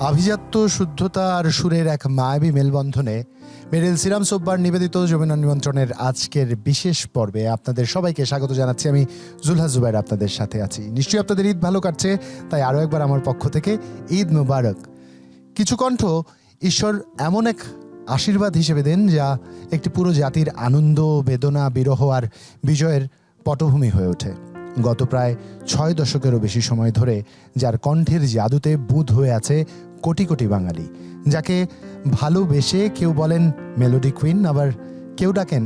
আভিজাত্য, শুদ্ধতা আর সুরের এক মায়াবী মেলবন্ধনে মেরিল সিরাম সোববার নিবেদিত যমুনা নিমন্ত্রণের আজকের বিশেষ পর্বে আপনাদের সবাইকে স্বাগত জানাচ্ছি। আমি জুলহা জুবাইর আপনাদের সাথে আছি। নিশ্চয়ই আপনাদের ঈদ ভালো কাটছে, তাই আরও একবার আমার পক্ষ থেকে ঈদ মুবারক। কিছু কণ্ঠ ঈশ্বর এমন এক আশীর্বাদ হিসেবে দেন যা একটি পুরো জাতির আনন্দ, বেদনা, বিরহ আর বিজয়ের পটভূমি হয়ে ওঠে। গত প্রায় 6 দশকেরও বেশি সময় ধরে যার কণ্ঠের জাদুতে বুঁদ হয়ে আছে কোটি কোটি বাঙালি, যাকে ভালোবেসে কেউ বলেন মেলোডি কুইন, আবার কেউ ডাকেন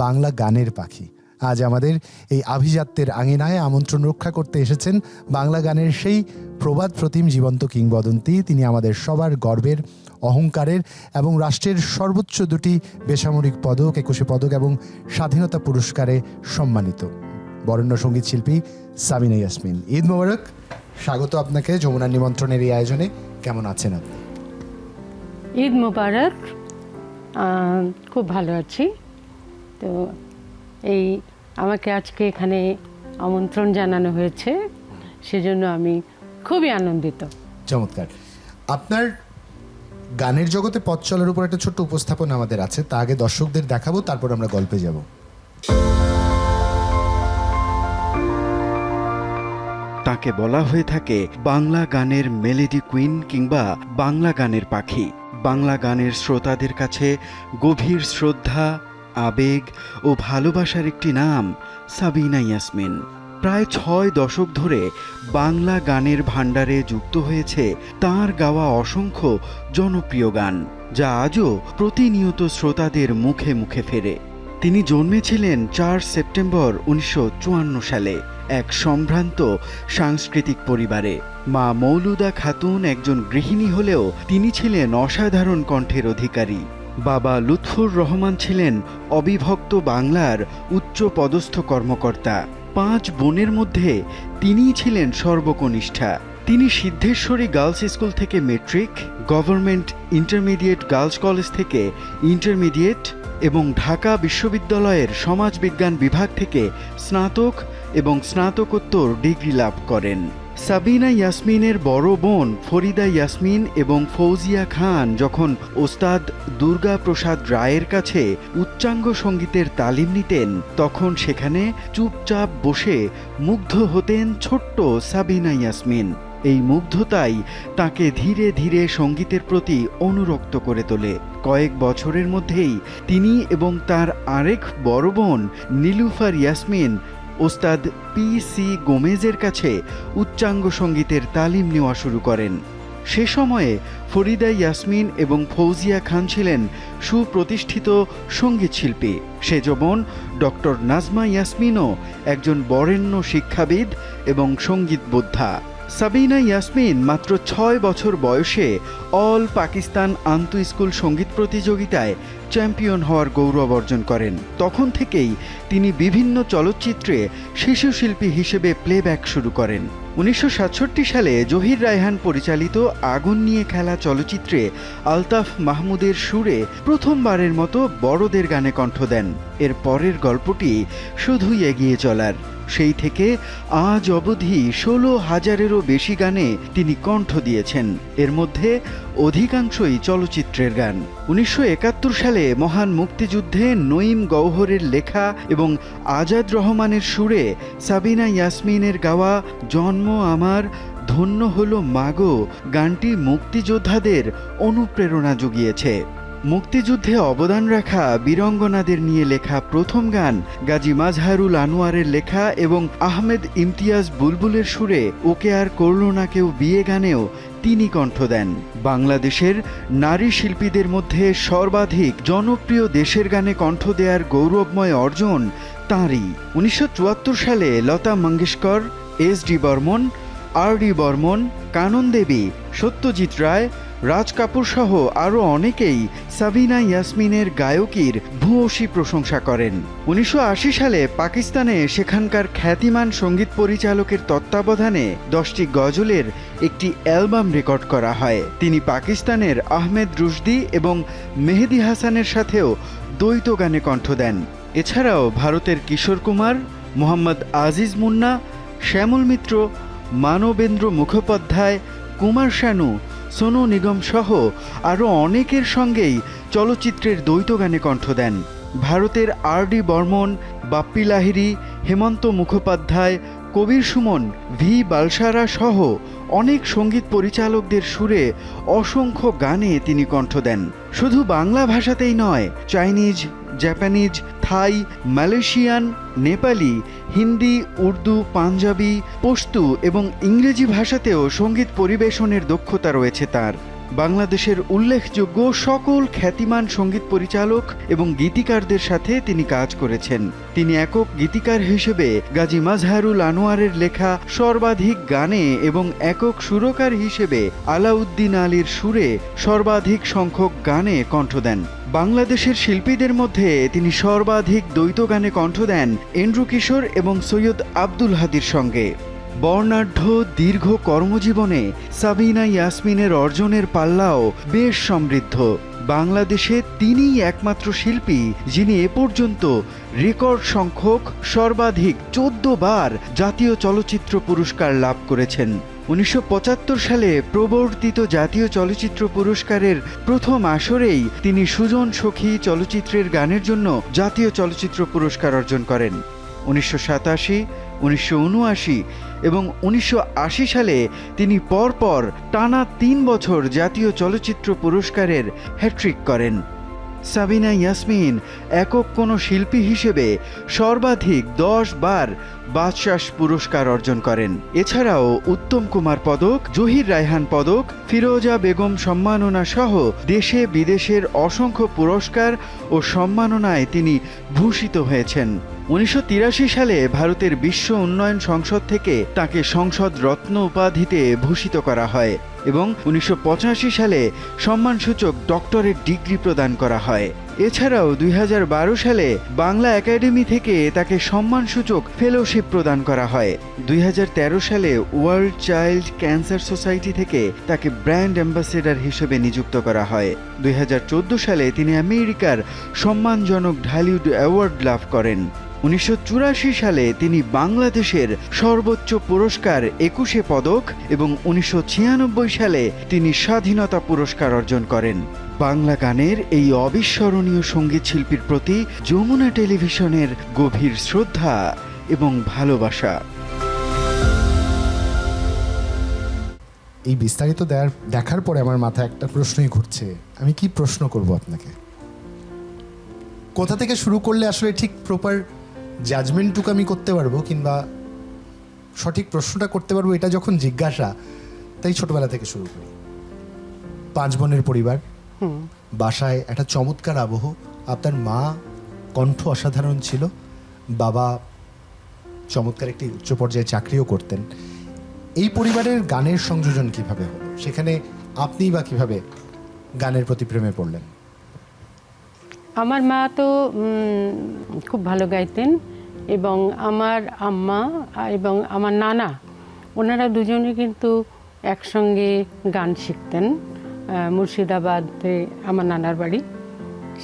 বাংলা গানের পাখি। আজ আমাদের এই আভিজাত্যের আঙিনায় আমন্ত্রণ রক্ষা করতে এসেছেন বাংলা গানের সেই প্রবাদ প্রতিম জীবন্ত কিংবদন্তি। তিনি আমাদের সবার গর্বের, অহংকারের এবং রাষ্ট্রের সর্বোচ্চ দুটি বেসামরিক পদক, 21 পদক এবং স্বাধীনতা পুরস্কারে সম্মানিত বরেণ্য সঙ্গীত শিল্পী সাবিনা ইয়াসমিন। ঈদ মোবারক, স্বাগত আপনাকে যমুনা নিমন্ত্রণের এই আয়োজনে। কেমন আছেন আপনি? ঈদ মোবারক, খুব ভালো আছি। তো এই আমাকে আজকে এখানে আমন্ত্রণ জানানো হয়েছে, সেজন্য আমি খুবই আনন্দিত। চমৎকার। আপনার গানের জগতে পথ চলার উপর একটা ছোট্ট উপস্থাপন আমাদের আছে, তা আগে দর্শকদের দেখাবো, তারপর আমরা গল্পে যাব। তাকে বলা হয়ে থাকে বাংলা গানের মেলোডি কুইন কিংবা বাংলা গানের পাখি। বাংলা গানের শ্রোতাদের কাছে গভীর শ্রদ্ধা, আবেগ ও ভালোবাসার একটি নাম সাবিনা ইয়াসমিন। প্রায় 6 দশক ধরে বাংলা গানের ভাণ্ডারে যুক্ত হয়েছে তাঁর গাওয়া অসংখ্য জনপ্রিয় গান, যা আজও প্রতিনিয়ত শ্রোতাদের মুখে মুখে ফেরে। তিনি জন্মেছিলেন 4 সেপ্টেম্বর 1954 সালে এক সম্ভ্রান্ত সাংস্কৃতিক পরিবারে। মা মৌলুদা খাতুন একজন গৃহিণী হলেও তিনি ছিলেন অসাধারণ কণ্ঠের অধিকারী। বাবা লুৎফুর রহমান ছিলেন অবিভক্ত বাংলার উচ্চ পদস্থ কর্মকর্তা। 5 বোনের মধ্যে তিনিই ছিলেন সর্বকনিষ্ঠা। তিনি সিদ্ধেশ্বরী গার্লস স্কুল থেকে metric, government intermediate girls college থেকে ইন্টারমিডিয়েট এবং ঢাকা বিশ্ববিদ্যালয়ের সমাজবিজ্ঞান বিভাগ থেকে স্নাতক এবং স্নাতকোত্তর ডিগ্রি লাভ করেন। সাবিনা ইয়াসমিনের বড় বোন ফরিদা ইয়াসমিন এবং ফৌজিয়া খান যখন ওস্তাদ দুর্গা প্রসাদ রায়ের কাছে উচ্চাঙ্গ সঙ্গীতের তালিম নিতেন, তখন সেখানে চুপচাপ বসে মুগ্ধ হতেন ছোট্ট সাবিনা ইয়াসমিন। এই মুগ্ধতাই তাকে ধীরে ধীরে সঙ্গীতের প্রতি অনুরক্ত করে তোলে। কয়েক বছরের মধ্যেই তিনি এবং তার আরেক বড় বোন নীলুফার ইয়াসমিন ওস্তাদ পি.সি. গোমেজের কাছে উচ্চাঙ্গ সঙ্গীতের তালিম নেওয়া শুরু করেন। সে সময়ে ফরিদা ইয়াসমিন এবং ফৌজিয়া খান ছিলেন সুপ্রতিষ্ঠিত সঙ্গীত শিল্পী। সেজ বোন ডক্টর নাজমা ইয়াসমিনও একজন বরেণ্য শিক্ষাবিদ এবং সঙ্গীত বোদ্ধা। সাবিনা ইয়াসমিন মাত্র 6 বছর বয়সে অল পাকিস্তান আন্তঃ স্কুল সঙ্গীত প্রতিযোগিতায় চ্যাম্পিয়ন হওয়ার গৌরব অর্জন করেন। তখন থেকেই তিনি বিভিন্ন চলচ্চিত্রে শিশু শিল্পী হিসেবে প্লেব্যাক শুরু করেন। 1967 সালে জহির রায়হান পরিচালিত আগুন নিয়ে খেলা চলচ্চিত্রে আলতাফ মাহমুদের সুরে প্রথমবারের মতো বড়দের গানে কণ্ঠ দেন। এর পরের গল্পটি শুধুই এগিয়ে চলার। সেই থেকে আজ অবধি 16,000-এরও বেশি গানে তিনি কণ্ঠ দিয়েছেন। এর মধ্যে অধিকাংশই চলচ্চিত্রের গান। 1971 সালে মহান মুক্তিযুদ্ধে নঈম গওহরের লেখা এবং আজাদ রহমানের সুরে সাবিনা ইয়াসমিনের গাওয়া জন্ম আমার ধন্য হলো মাগো গানটি মুক্তিযোদ্ধাদের অনুপ্রেরণা জুগিয়েছে। মুক্তিযুদ্ধে অবদান রাখা বীরঙ্গনাদের নিয়ে লেখা প্রথম গান গাজী মাজহারুল আনোয়ারের লেখা এবং আহমেদ ইমতিয়াজ বুলবুলের সুরে ওকে আর করল না কেউ বিয়ে গানেও তিনি কণ্ঠ দেন। বাংলাদেশের নারী শিল্পীদের মধ্যে সর্বাধিক জনপ্রিয় দেশের গানে কণ্ঠ দেওয়ার গৌরবময় অর্জন তাঁরই। 1974 সালে লতা মঙ্গেশকর, এস.ডি. বর্মন, আর.ডি. বর্মন, কানন দেবী, সত্যজিৎ রায়, রাজ কাপুর সহ আরও অনেকেই সাবিনা ইয়াসমিনের গায়কীর ভূয়সী প্রশংসা করেন। 1980 সালে পাকিস্তানে সেখানকার খ্যাতিমান সঙ্গীত পরিচালকের তত্ত্বাবধানে 10টি গজলের একটি অ্যালবাম রেকর্ড করা হয়। তিনি পাকিস্তানের আহমেদ রুশদি এবং মেহেদি হাসানের সাথেও দ্বৈত গানে কণ্ঠ দেন। এছাড়াও ভারতের কিশোর কুমার, মোহাম্মদ আজিজ মুন্না, শ্যামল মিত্র, মানবেন্দ্র মুখোপাধ্যায়, কুমার শানু, সোনু নিগম সহ আরও অনেকের সঙ্গেই চলচ্চিত্রের দ্বৈত গানে কণ্ঠ দেন। ভারতের আর.ডি. বর্মন, বাপ্পি লাহিড়ী, হেমন্ত মুখোপাধ্যায়, কবির সুমন, ভি বালসারা সহ অনেক সঙ্গীত পরিচালকদের সুরে অসংখ্য গানে তিনি কণ্ঠ দেন। শুধু বাংলা ভাষাতেই নয়, চাইনিজ, জাপানিজ, থাই, মালয়েশিয়ান, নেপালি, হিন্দি, উর্দু, পাঞ্জাবি, পশতু এবং ইংরেজি ভাষাতেও সঙ্গীত পরিবেশনের দক্ষতা রয়েছে তার। বাংলাদেশের উল্লেখযোগ্য সকল খ্যাতিমান সঙ্গীত পরিচালক এবং গীতিকারদের সাথে তিনি কাজ করেছেন। তিনি একক গীতিকার হিসেবে গাজী মাজহারুল আনোয়ারের লেখা সর্বাধিক গানে এবং একক সুরকার হিসেবে আলাউদ্দিন আলীর সুরে সর্বাধিক সংখ্যক গানে কণ্ঠ দেন। বাংলাদেশের শিল্পীদের মধ্যে তিনি সর্বাধিক দ্বৈত গানে কণ্ঠ দেন এন্ড্রু কিশোর এবং সৈয়দ আব্দুল হাদীর সঙ্গে। বর্ণাঢ্য দীর্ঘ কর্মজীবনে সাবিনা ইয়াসমিনের অর্জনের পাল্লাও বেশ সমৃদ্ধ। বাংলাদেশে তিনিই একমাত্র শিল্পী যিনি এ পর্যন্ত রেকর্ড সংখ্যক সর্বাধিক 14 বার জাতীয় চলচ্চিত্র পুরস্কার লাভ করেছেন। 1975 সালে প্রবর্তিত জাতীয় চলচ্চিত্র পুরস্কারের প্রথম আসরেই তিনি সুজন সখী চলচ্চিত্রের গানের জন্য জাতীয় চলচ্চিত্র পুরস্কার অর্জন করেন। 1987, 1979 এবং 1980 সালে তিনি পরপর টানা 3 বছর জাতীয় চলচ্চিত্র পুরস্কারের হ্যাট্রিক করেন। সাবিনা ইয়াসমিন একক কোনো শিল্পী হিসেবে সর্বাধিক 10 বার বাদশাহ পুরস্কার অর্জন করেন। এছাড়াও উত্তম কুমার পদক, জহির রায়হান পদক, ফিরোজা বেগম সম্মাননা সহ দেশে বিদেশের অসংখ্য পুরস্কার ও সম্মাননায় তিনি ভূষিত হয়েছেন। 1983 সালে ভারতের বিশ্ব উন্নয়ন সংসদ থেকে তাকে সংসদ রত্ন উপাধিতে ভূষিত করা হয় এবং 1985 সালে সম্মানসূচক ডক্টরেট ডিগ্রি প্রদান করা হয়। এছাড়াও 2012 সালে বাংলা একাডেমি থেকে তাকে সম্মানসূচক ফেলোশিপ প্রদান করা হয়। 2013 সালে ওয়ার্ল্ড চাইল্ড ক্যান্সার সোসাইটি থেকে তাকে ব্র্যান্ড অ্যাম্বাসেডর হিসেবে নিযুক্ত করা হয়। 2014 সালে তিনি আমেরিকার সম্মানজনক ঢালিউড অ্যাওয়ার্ড লাভ করেন। 1984 সালে তিনি বাংলাদেশের সর্বোচ্চ পুরস্কার 21 পদক এবং 1996 সালে তিনি স্বাধীনতা পুরস্কার অর্জন করেন। বাংলা গানের এই অবিস্মরণীয় সঙ্গীত শিল্পীর প্রতি যমুনা টেলিভিশনের গভীর শ্রদ্ধা এবং ভালোবাসা। এই বিস্তারিত দেখার পরে আমার মাথায় একটা প্রশ্নই ঘুরছে, আমি কি প্রশ্ন করব আপনাকে? কোথা থেকে শুরু করলে আসলে ঠিক প্রপার জাজমেন্টটুকু আমি করতে পারবো কিংবা সঠিক প্রশ্নটা করতে পারবো, এটা যখন জিজ্ঞাসা, তাই ছোটবেলা থেকে শুরু করি। 5 বোনের পরিবার, বাসায় একটা চমৎকার আবহ, আপনার মা কণ্ঠ অসাধারণ ছিল, বাবা চমৎকার একটি উচ্চ পর্যায়ে চাকরিও করতেন। এই পরিবারের গানের সংযোজন কিভাবে হলো? সেখানে আপনি বা কিভাবে গানের প্রতি প্রেমে পড়লেন? আমার মা তো খুব ভালো গাইতেন এবং আমার আম্মা এবং আমার নানা, ওনারা দুজনে কিন্তু একসঙ্গে গান শিখতেন। মুর্শিদাবাদে আমার নানার বাড়ি,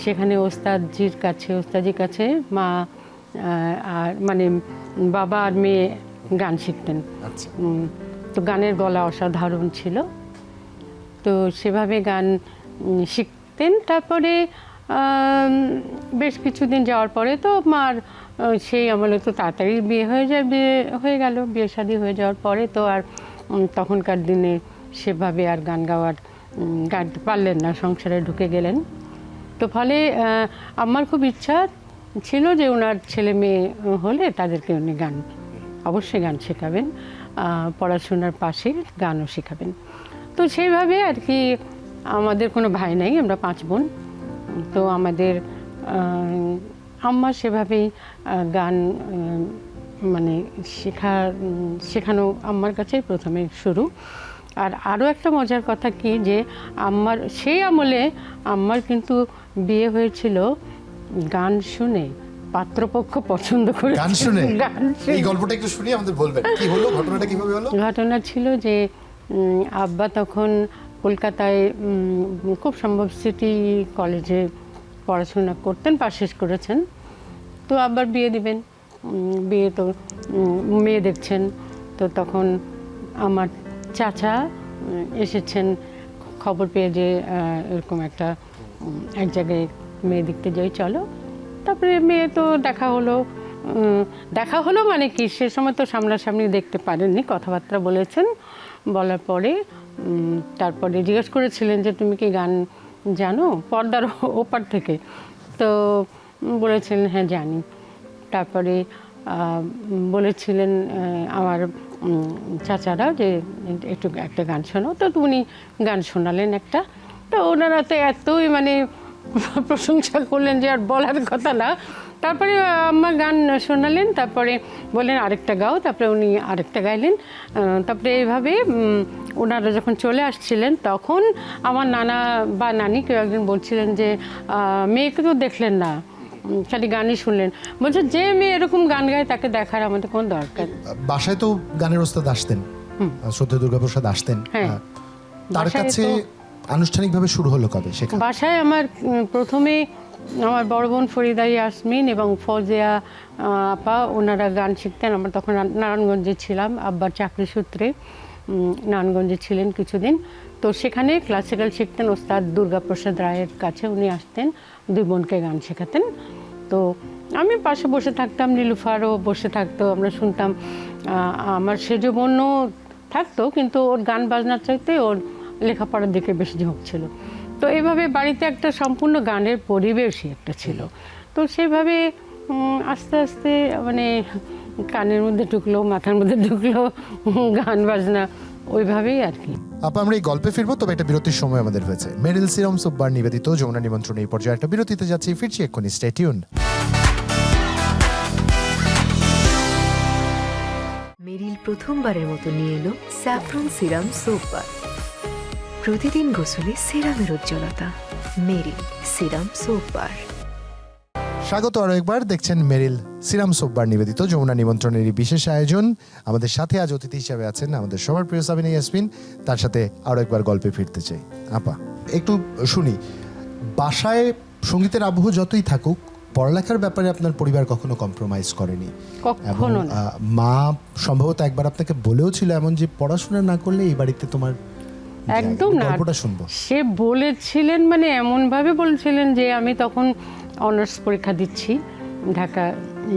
সেখানে ওস্তাজির কাছে মা আর মানে বাবা আর মেয়ে গান শিখতেন। তো গানের গলা অসাধারণ ছিল, তো সেভাবে গান শিখতেন। তারপরে বেশ কিছুদিন যাওয়ার পরে তো মার সেই আমলে তো তাড়াতাড়ি বিয়ে হয়ে গেল। বিয়ে শাদী হয়ে যাওয়ার পরে তো আর তখনকার দিনে সেভাবে আর গাইতে পারলেন না, সংসারে ঢুকে গেলেন। তো ফলে আমার খুব ইচ্ছা ছিল যে ওনার ছেলে মেয়ে হলে তাদেরকে উনি অবশ্যই গান শেখাবেন, পড়াশোনার পাশে গানও শেখাবেন। তো সেইভাবে আর কি, আমাদের কোনো ভাই নাই, আমরা 5 বোন। তো আমাদের আম্মা সেভাবেই গান মানে শেখানো আম্মার কাছেই প্রথমে শুরু। আর আরও একটা মজার কথা কি, যে আম্মার সেই আমলে আম্মার কিন্তু বিয়ে হয়েছিল গান শুনে, পাত্রপক্ষ পছন্দ করে গান শুনে। এই গল্পটা একটু শুনি, আমাদের বলবেন কি হলো, ঘটনাটা কিভাবে হলো? ঘটনা ছিল যে আব্বা তখন কলকাতায় খুব সম্ভব সিটি কলেজে পড়াশোনা করতেন, পাশ শেষ করেছেন। তো আবার বিয়ে দিবেন, বিয়ে তো মেয়ে দেখছেন। তো তখন আমার চাচা এসেছেন খবর পেয়ে যে এরকম একটা এক জায়গায় মেয়ে দেখতে যাই চলো। তারপরে মেয়ে তো দেখা হলো মানে কি, সে সময় তো সামনাসামনি দেখতে পারেননি, কথাবার্তা বলেছেন। বলার পরে তারপরে জিজ্ঞেস করেছিলেন যে তুমি কি গান জানো পর্দার ওপার থেকে? তো বলেছিলেন হ্যাঁ জানি। তারপরে বলেছিলেন আমার চাচারা যে একটু একটা গান শোনো, তো উনি গান শোনালেন একটা। তো ওনারা তো এতই মানে প্রশংসা করলেন যে আর বলার কথা না। তারপরে আমার গান শোনালেন, তারপরে বললেন আরেকটা গাও, তারপরে উনি আরেকটা গাইলেন। তারপরে এইভাবে ওনারা যখন চলে আসছিলেন তখন আমার নানা বা নানি কেউ একজন বলছিলেন যে মেয়েকে তো দেখলেন না, খালি গানই শুনলেন। বলছে যে মেয়ে এরকম গান গায় তাকে দেখার আমাদের কোন দরকার। বাসায় তো গানের ওস্তাদ আসতেন, সত্য দুর্গাপ্রসাদ আসতেন। হ্যাঁ, তার বাসায় কাছে তো- আনুষ্ঠানিকভাবে শুরু হলো কবে শেখা? বাসায় আমার প্রথমে আমার বড় বোন ফরিদা ইয়াসমিন এবং ফৌজিয়া আপা ওনারা গান শিখতেন। আমরা তখন নারায়ণগঞ্জে ছিলাম, আব্বার চাকরি সূত্রে নারায়ণগঞ্জে ছিলেন কিছুদিন। তো সেখানে ক্লাসিক্যাল শিখতেন ওস্তাদ দুর্গাপ্রসাদ রায়ের কাছে, উনি আসতেন, দুই বোনকে গান শেখাতেন। তো আমি পাশে বসে থাকতাম, নীলুফারও বসে থাকতো, আমরা শুনতাম। আমার সেজ বোনও থাকতো, কিন্তু ওর গান বাজনার চাইতে ওর লেখাপড়ার দিকে বেশি ঝোঁক ছিল। তো এইভাবে বাড়িতে একটা সম্পূর্ণ গানের পরিবেশই একটা ছিল। তো সেভাবে আস্তে আস্তে মানে কানের মধ্যে ঢুকলো, মাথার মধ্যে ঢুকলো গান বাজনা, ওইভাবেই আর কি। আপা আমরা এই গল্পে ফিরবো, তবে একটা বিরতির সময় আমাদের হয়েছে। মেরিল সিরাম সুব্বার নিবেদিত যমুনা নিমন্ত্রণ এই পর্যায়ে একটা বিরতিতে যাচ্ছি, ফিরছি এক্ষুনি, স্টে টিউন। মেরিল প্রথমবারের মতো নিয়ে এলো স্যাফরন সিরাম সোপ বার। প্রতিদিন গোসলে সিরামের উজ্জ্বলতা। মেরিল সিরাম সোপ বার। স্বাগত আরো একবার, দেখছেন মেরিল সিরাম সুব্বার নিবেদিত যমুনা নিমন্ত্রণের এই বিশেষ আয়োজন। আমাদের সাথে আজ অতিথি হিসেবে আছেন আমাদের সবার প্রিয় সাবিনা ইয়াসমিন। তার সাথে আরো একবার গল্পে ফিরতে চাই। আপা একটু শুনি, বাসায় সঙ্গীতের আবহ যতই থাকুক, পড়ালেখার ব্যাপারে আপনার পরিবার কখনো কম্প্রোমাইজ করেনি? কখনো না। মা সম্ভবত একবার আপনাকে বলেও ছিল এমন যে পড়াশোনা না করলে এই বাড়িতে তোমার একদম না। গল্পটা শুনবো। সে বলেছিলেন মানে এমনভাবে বলেছিলেন যে আমি তখন অনার্স পরীক্ষা দিচ্ছি ঢাকা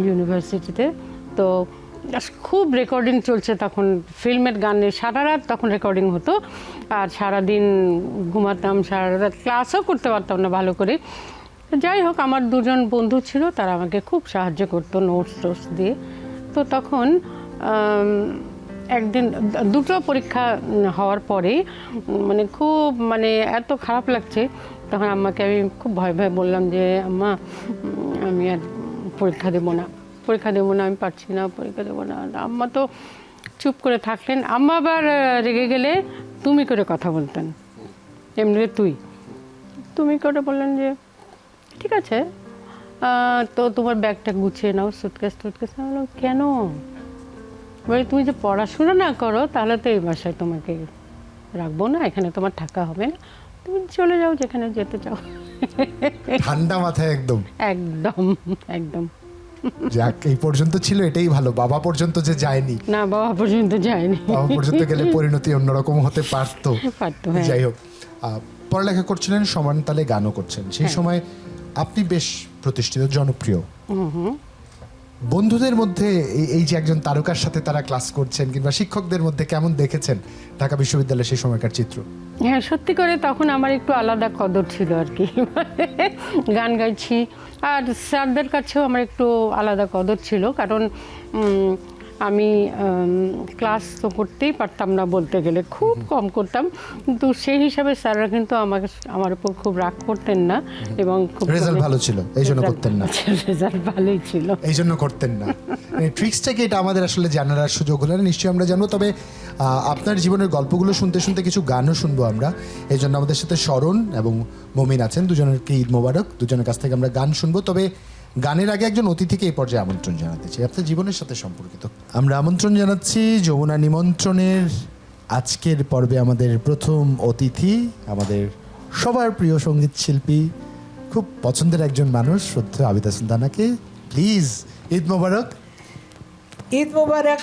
ইউনিভার্সিটিতে। তো খুব রেকর্ডিং চলছে তখন, ফিল্মের গানে সারা রাত তখন রেকর্ডিং হতো, আর সারাদিন ঘুমাতাম, সারা রাত ক্লাসও করতে পারতাম না ভালো করে। যাই হোক, আমার দুজন বন্ধু ছিল, তারা আমাকে খুব সাহায্য করতো নোটস টোটস দিয়ে। তো তখন একদিন দুটো পরীক্ষা হওয়ার পরে মানে খুব মানে এত খারাপ লাগছে, তখন আম্মাকে আমি খুব ভয় ভয় বললাম যে আম্মা আমি আর পরীক্ষা দেবো না, আমি পারছি না, পরীক্ষা দেবো না। আম্মা তো চুপ করে থাকলেন। আম্মা আবার রেগে গেলে তুমি করে কথা বলতেন, এমনি তুমি করে বললেন যে ঠিক আছে, তো তোমার ব্যাগটা গুছিয়ে নাও, সুটকেস টুটকেস। আমি বললাম কেন? বলে তুমি যে পড়াশোনা না করো তাহলে তো এই বাসায় তোমাকে রাখবো না, এখানে তোমার থাকা হবে না, তুমি চলে যাও যেখানে যেতে চাও। ঠান্ডা মাথায় একদম একদম একদম। যাক, এই পর্যন্ত ছিল এটাই ভালো। বাবা পর্যন্ত যে যায়নি, না, বাবা পর্যন্ত যায়নি। বাবা পর্যন্ত গেলে পরিণতি অন্যরকম হতে পারতো। হ্যাঁ। যাই হোক, পড়ালেখা করছিলেন, সমান তালে গানও করছেন। সেই সময় আপনি বেশ প্রতিষ্ঠিত, জনপ্রিয়। বন্ধুদের মধ্যে এই যে একজন তারকার সাথে তারা ক্লাস করছেন, কিংবা শিক্ষকদের মধ্যে কেমন দেখেছেন ঢাকা বিশ্ববিদ্যালয়ের সেই সময়কার চিত্র? হ্যাঁ, সত্যি করে তখন আমার একটু আলাদা কদর ছিল আর কি। গান গাইছি, আর স্যারদের কাছেও আমার একটু আলাদা কদর ছিল, কারণ আমি ক্লাস তো করতেই পারতাম না, বলতে গেলে খুব কম করতাম। কিন্তু সেই হিসাবে স্যাররা কিন্তু আমার উপর খুব রাগ করতেন না, এবং খুব রেজাল্ট ভালো ছিল এই জন্য করতেন না? রেজাল্ট ভালোই ছিল এই জন্য করতেন না। ট্রিক্সটাকে এটা আমাদের আসলে জানার সুযোগ হলো না, নিশ্চয়ই আমরা জানবো। তবে আপনার জীবনের গল্পগুলো শুনতে শুনতে কিছু গানও শুনবো আমরা। এই জন্য আমাদের সাথে শরণ এবং মমিন আছেন, দুজনেরকে ঈদ মোবারক। দুজনের কাছ থেকে আমরা গান শুনবো। তবে গানের আগে একজন অতিথিকে এই পর্যায়ে আমন্ত্রণ জানাতে চাই, আপনার জীবনের সাথে সম্পর্কিত। আমরা আমন্ত্রণ জানাচ্ছি যমুনা নিমন্ত্রণের আজকের পর্বে আমাদের প্রথম অতিথি, আমাদের সবার প্রিয় সঙ্গীত শিল্পী, খুব পছন্দের একজন মানুষ, শ্রদ্ধেয় আবিদা সুলতানাকে। প্লিজ, ঈদ মোবারক। ঈদ মোবারক,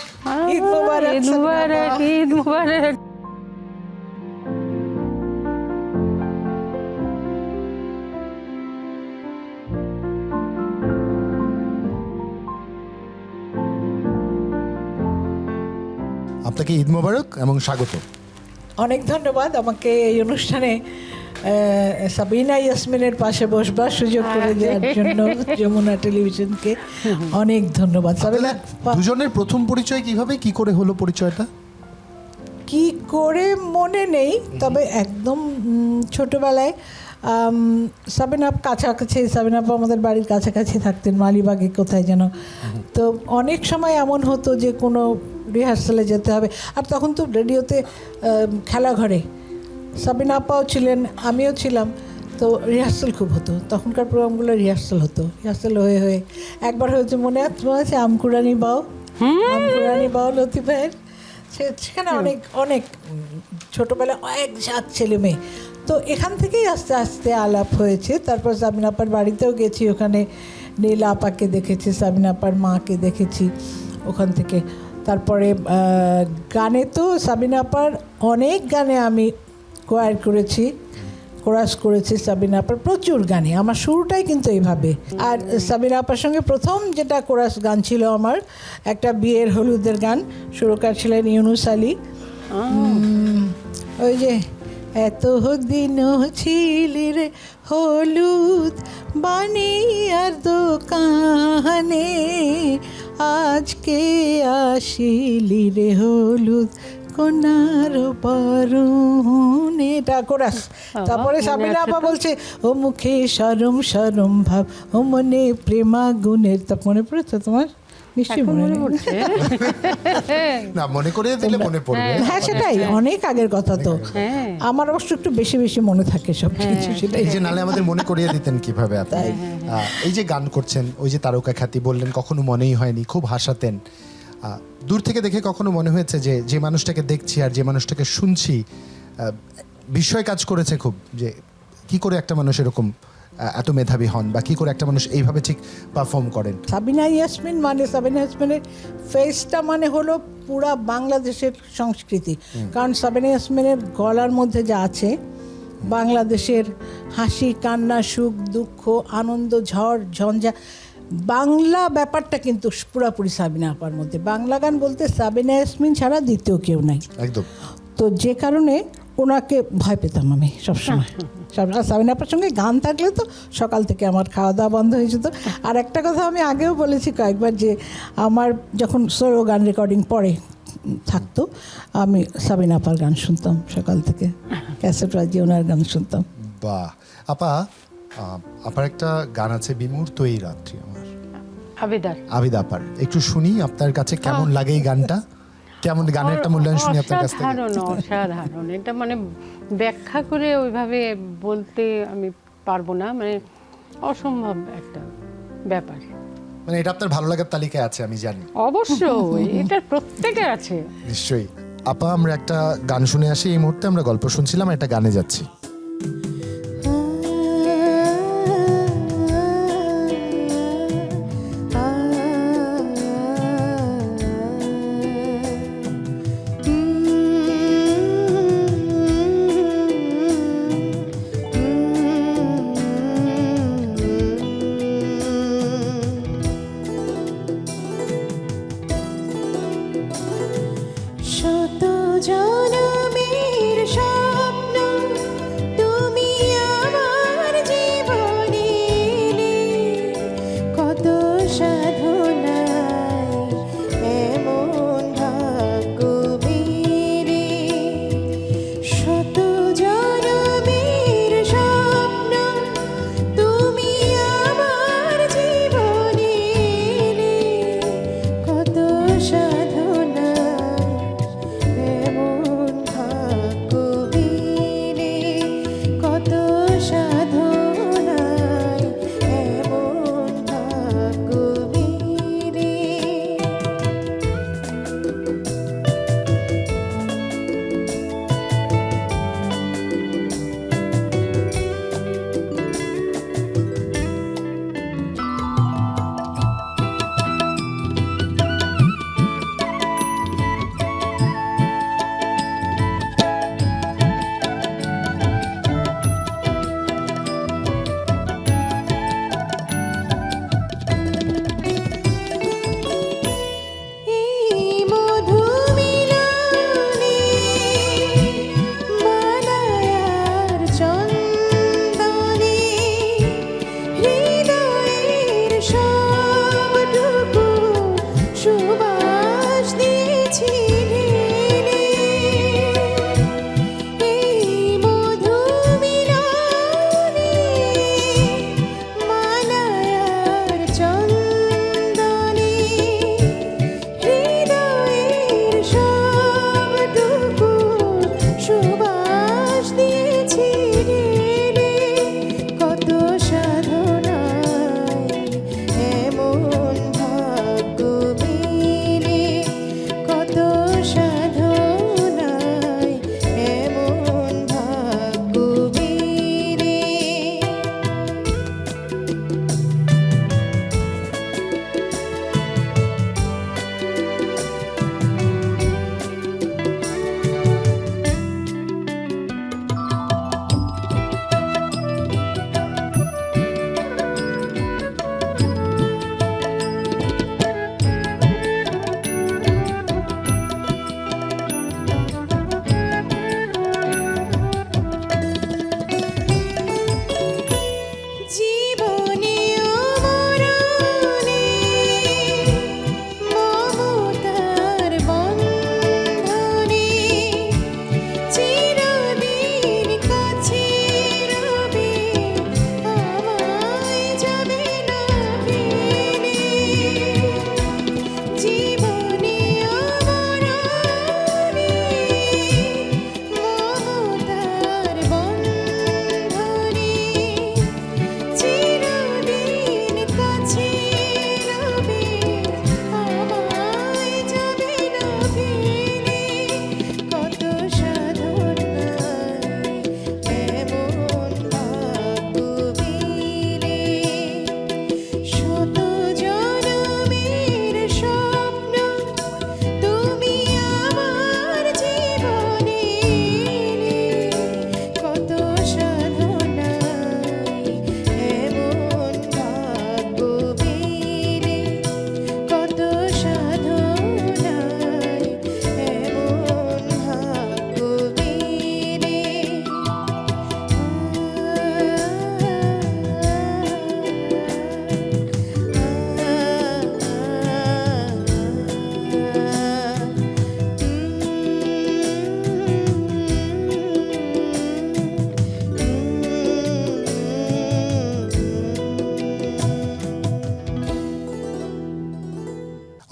ঈদ মোবারক, ঈদ মুবারক, ঈদ মুবারক। আপনাকে ঈদ মোবারক এবং স্বাগত। অনেক ধন্যবাদ আমাকে এই অনুষ্ঠানে সাবিনা ইয়াসমিনের পাশে বসবার সুযোগ করে দেওয়ার জন্য যমুনা টেলিভিশনকে অনেক ধন্যবাদ। সাবিনা, দুজনের প্রথম পরিচয় কিভাবে, কি করে হলো পরিচয়টা? কি করে মনে নেই, তবে একদম ছোটবেলায় সাবিনা কাছাকাছি, সাবিনা আপা আমাদের বাড়ির কাছাকাছি থাকতেন, মালিবাগে কোথায় যেন। তো অনেক সময় এমন হতো যে কোনো রিহার্সালে যেতে হবে, আর তখন তো রেডিওতে খেলাঘরে সাবিনা আপাও ছিলেন, আমিও ছিলাম, তো রিহার্সাল খুব হতো। তখনকার প্রোগ্রামগুলো রিহার্সাল হতো, রিহার্সাল হয়ে হয়ে একবার হয়েছে মনে আছে আমকুরানি বাও, আমকুরানি বাও লতিফের, সেখানে অনেক অনেক ছোটোবেলায় অনেক জাত ছেলে মেয়ে। তো এখান থেকেই আস্তে আস্তে আলাপ হয়েছে। তারপর সাবিনা আপার বাড়িতেও গেছি, ওখানে নীলা আপাকে দেখেছি, সাবিনা আপার মাকে দেখেছি ওখান থেকে। তারপরে গানে তো সাবিনা আপার অনেক গানে আমি কোয়ার করেছি, কোরাস করেছি সাবিনা আপার প্রচুর গানে। আমার শুরুটাই কিন্তু এইভাবে। আর সাবিনা আপার সঙ্গে প্রথম যেটা কোরাস গান ছিল আমার, একটা বিয়ের হলুদের গান, সুরকার ছিলেন ইউনুস আলী। ওই যে এত দিন ছিলি রে হলুদ বানিয়ার দোকানে, আজকে আসিলি রে হলুদ কোনার বরণে, এটা কোরাস। তারপরে সাবিনা আপা বলছে ও মুখে সরম সরম ভাব, ও মনে প্রেমাগুনের, তা মনে পড়েছে তোমার? নিশ্চয়ই মনে পড়ছে। না, মনে করিয়ে দিলে মনে পড়বে। হ্যাঁ, সেটাই অনেক আগের কথা তো। আমার অবশ্য একটু বেশি বেশি মনে থাকে সব কিছু, সেটাই। এই যে নালে আমাদের মনে করিয়ে দিতেন কিভাবে আপনি? এই যে গান করছেন, ওই যে তারকা খ্যাতি বললেন, কখনো মনেই হয়নি, খুব হাসাতেন। দূর থেকে দেখে কখনো মনে হয়েছে যে যে মানুষটাকে দেখছি আর যে মানুষটাকে শুনছি, বিস্ময় কাজ করেছে খুব, যে কি করে একটা মানুষ এরকম এত মেধাবী হন, বা কি করে একটা মানুষ এইভাবে ঠিক পারফর্ম করেন? সাবিনা ইয়াসমিন মানে, সাবিনা ইয়াসমিনের ফেসটা মানে হলো পুরা বাংলাদেশের সংস্কৃতি। কারণ সাবিনা ইয়াসমিনের গলার মধ্যে যা আছে, বাংলাদেশের হাসি কান্না, সুখ দুঃখ, আনন্দ, ঝড় ঝঞ্ঝা, বাংলা ব্যাপারটা কিন্তু পুরাপুরি সাবিনা আপার মধ্যে। বাংলা গান বলতে সাবিনা ইয়াসমিন ছাড়া দ্বিতীয় কেউ নাই একদম। তো যে কারণে ওনাকে ভয় পেতাম আমি সবসময়। সাবিনা আপার সঙ্গে গান থাকলে তো সকাল থেকে আমার খাওয়া দাওয়া বন্ধ হয়ে যেত। আর একটা কথা আমি আগেও বলেছি কয়েকবার, যে আমার যখন সোলো গান রেকর্ডিং পরে থাকতো, আমি সাবিনা আপার গান শুনতাম সকাল থেকে, ক্যাসেট বাজিয়ে ওনার গান শুনতাম। বাহ। আপা, আপার একটা গান আছে, বিমূর্ত এই রাত্রি, আমার আবিদ আপার, একটু শুনি আপনার কাছে কেমন লাগে এই গানটা, কেমন গানের একটা মূল্যায়ন শুনি আপনার কাছ থেকে। অসাধারণ। এটা মানে ব্যাখ্যা করে ওইভাবে বলতে আমি পারবো না, মানে অসম্ভব একটা ব্যাপার। মানে এটা আপনার ভালো লাগার তালিকায় আছে, আমি জানি। অবশ্যই, এটা প্রত্যেকের আছে। নিশ্চয়ই। আপা, আমরা একটা গান শুনে আসি। এই মুহূর্তে আমরা গল্প শুনছিলাম, একটা গানে যাচ্ছি। শত জনমের স্বপ্ন তুমি আমার জীবনে এলে, কত সাধনায় এমন ভাগ্য মেরে। শত জনমের স্বপ্ন তুমি আমার জীবনে এলে, কত সাধনায় এমন ভাগ্য মেরে, কত সাধনায় এমন ভাগ্য মেরে।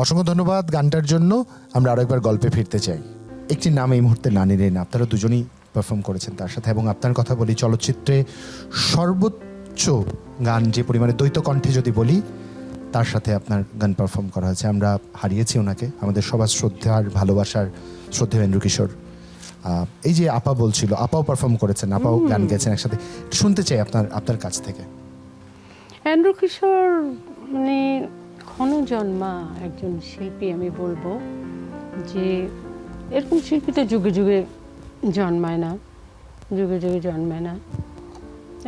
অসংখ্য ধন্যবাদ গানটার জন্য। আমরা আরো একবার গল্পে ফিরতে চাই। একটি নাম এই মুহূর্তে না নিলেন, আপনারা দুজনেই পারফর্ম করেছেন তার সাথে, এবং আপনার কথা বলি, চলচ্চিত্রে সর্বোচ্চ গান যে পরিমাণে দ্বৈত কণ্ঠে যদি বলি, তার সাথে আপনার গান পারফর্ম করা হয়েছে। আমরা হারিয়েছি ওনাকে, আমাদের সবার শ্রদ্ধার ভালোবাসার শ্রদ্ধেয় এন্ড্রু কিশোর। এই যে আপা বলছিল, আপাও পারফর্ম করেছেন, আপাও গান গেয়েছেন একসাথে, শুনতে চাই আপনার কাছ থেকে। এন্ড্রু কিশোর মানে ক্ষণজন্মা একজন শিল্পী, আমি বলবো যে এরকম শিল্পী তো যুগে যুগে জন্মায় না, যুগে যুগে জন্মায় না।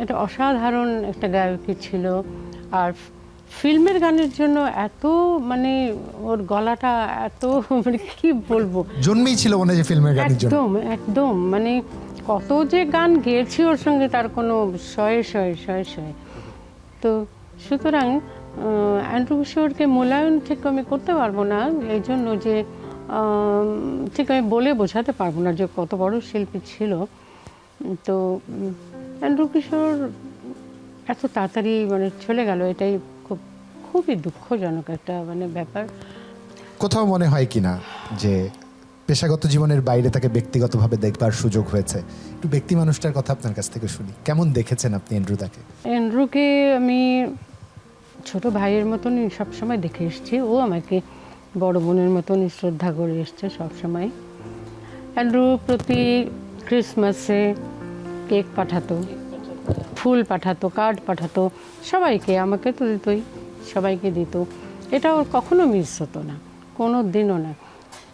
এটা অসাধারণ একটা গায়কী ছিল। আর ফিল্মের গানের জন্য এত মানে ওর গলাটা এত মানে কি বলবো, জন্মেই ছিল মনে হয় যে ফিল্মের গানের জন্য। একদম একদম মানে কত যে গান গেয়েছি ওর সঙ্গে তার কোনো শয়ে তো সুতরাং এন্ড্রু কিশোরকে মূল্যায়ন ঠিক আমি করতে পারবো না, এই জন্য যে ঠিক আমি বলে বোঝাতে পারবো না যে কত বড় শিল্পী ছিল। তো এন্ড্রু কিশোর এত তাড়াতাড়ি মানে চলে গেল, এটাই খুবই দুঃখজনক একটা মানে ব্যাপার। কোথাও মনে হয় কিনা যে পেশাগত জীবনের বাইরে তাকে ব্যক্তিগতভাবে দেখবার সুযোগ হয়েছে? একটু ব্যক্তি মানুষটার কথা আপনার কাছ থেকে শুনি, কেমন দেখেছেন আপনি এন্ড্রুদাকে? এন্ড্রুকে আমি ছোট ভাইয়ের মতনই সবসময় দেখে এসেছি, ও আমাকে বড় বোনের মতনই শ্রদ্ধা করে এসছে সবসময়। এন্ড্রু প্রতি ক্রিসমাসে কেক পাঠাতো, ফুল পাঠাতো, কার্ড পাঠাতো সবাইকে, আমাকে তো দিতই, সবাইকে দিত। এটা ওর কখনো মিস হতো না, কোনো দিনও না।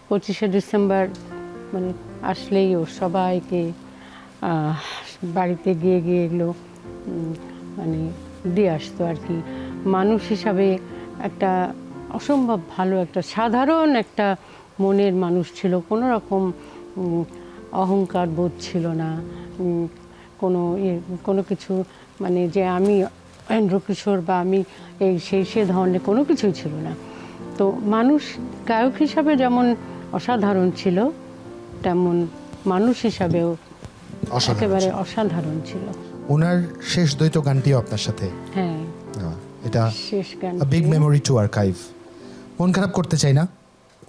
25শে ডিসেম্বর মানে আসলেই ও সবাইকে বাড়িতে গিয়ে গিয়ে এগুলো মানে দিয়ে আসতো আর কি। মানুষ হিসাবে একটা অসম্ভব ভালো একটা সাধারণ একটা মনের মানুষ ছিল, কোনো রকম অহংকার বোধ ছিল না, কোনো কিছু মানে যে আমি এন্ড্রু কিশোর বা আমি এই সে ধরনের কোনো কিছুই ছিল না। তো মানুষ গায়ক হিসাবে যেমন অসাধারণ ছিল, তেমন মানুষ হিসাবেও একেবারে অসাধারণ ছিল। ওনার শেষ দ্বৈত গানটিও আপনার সাথে, হ্যাঁ এটা শেষ গান, বিগ মেমোরি টু আর্কাইভ। মন খারাপ করতে চাই না,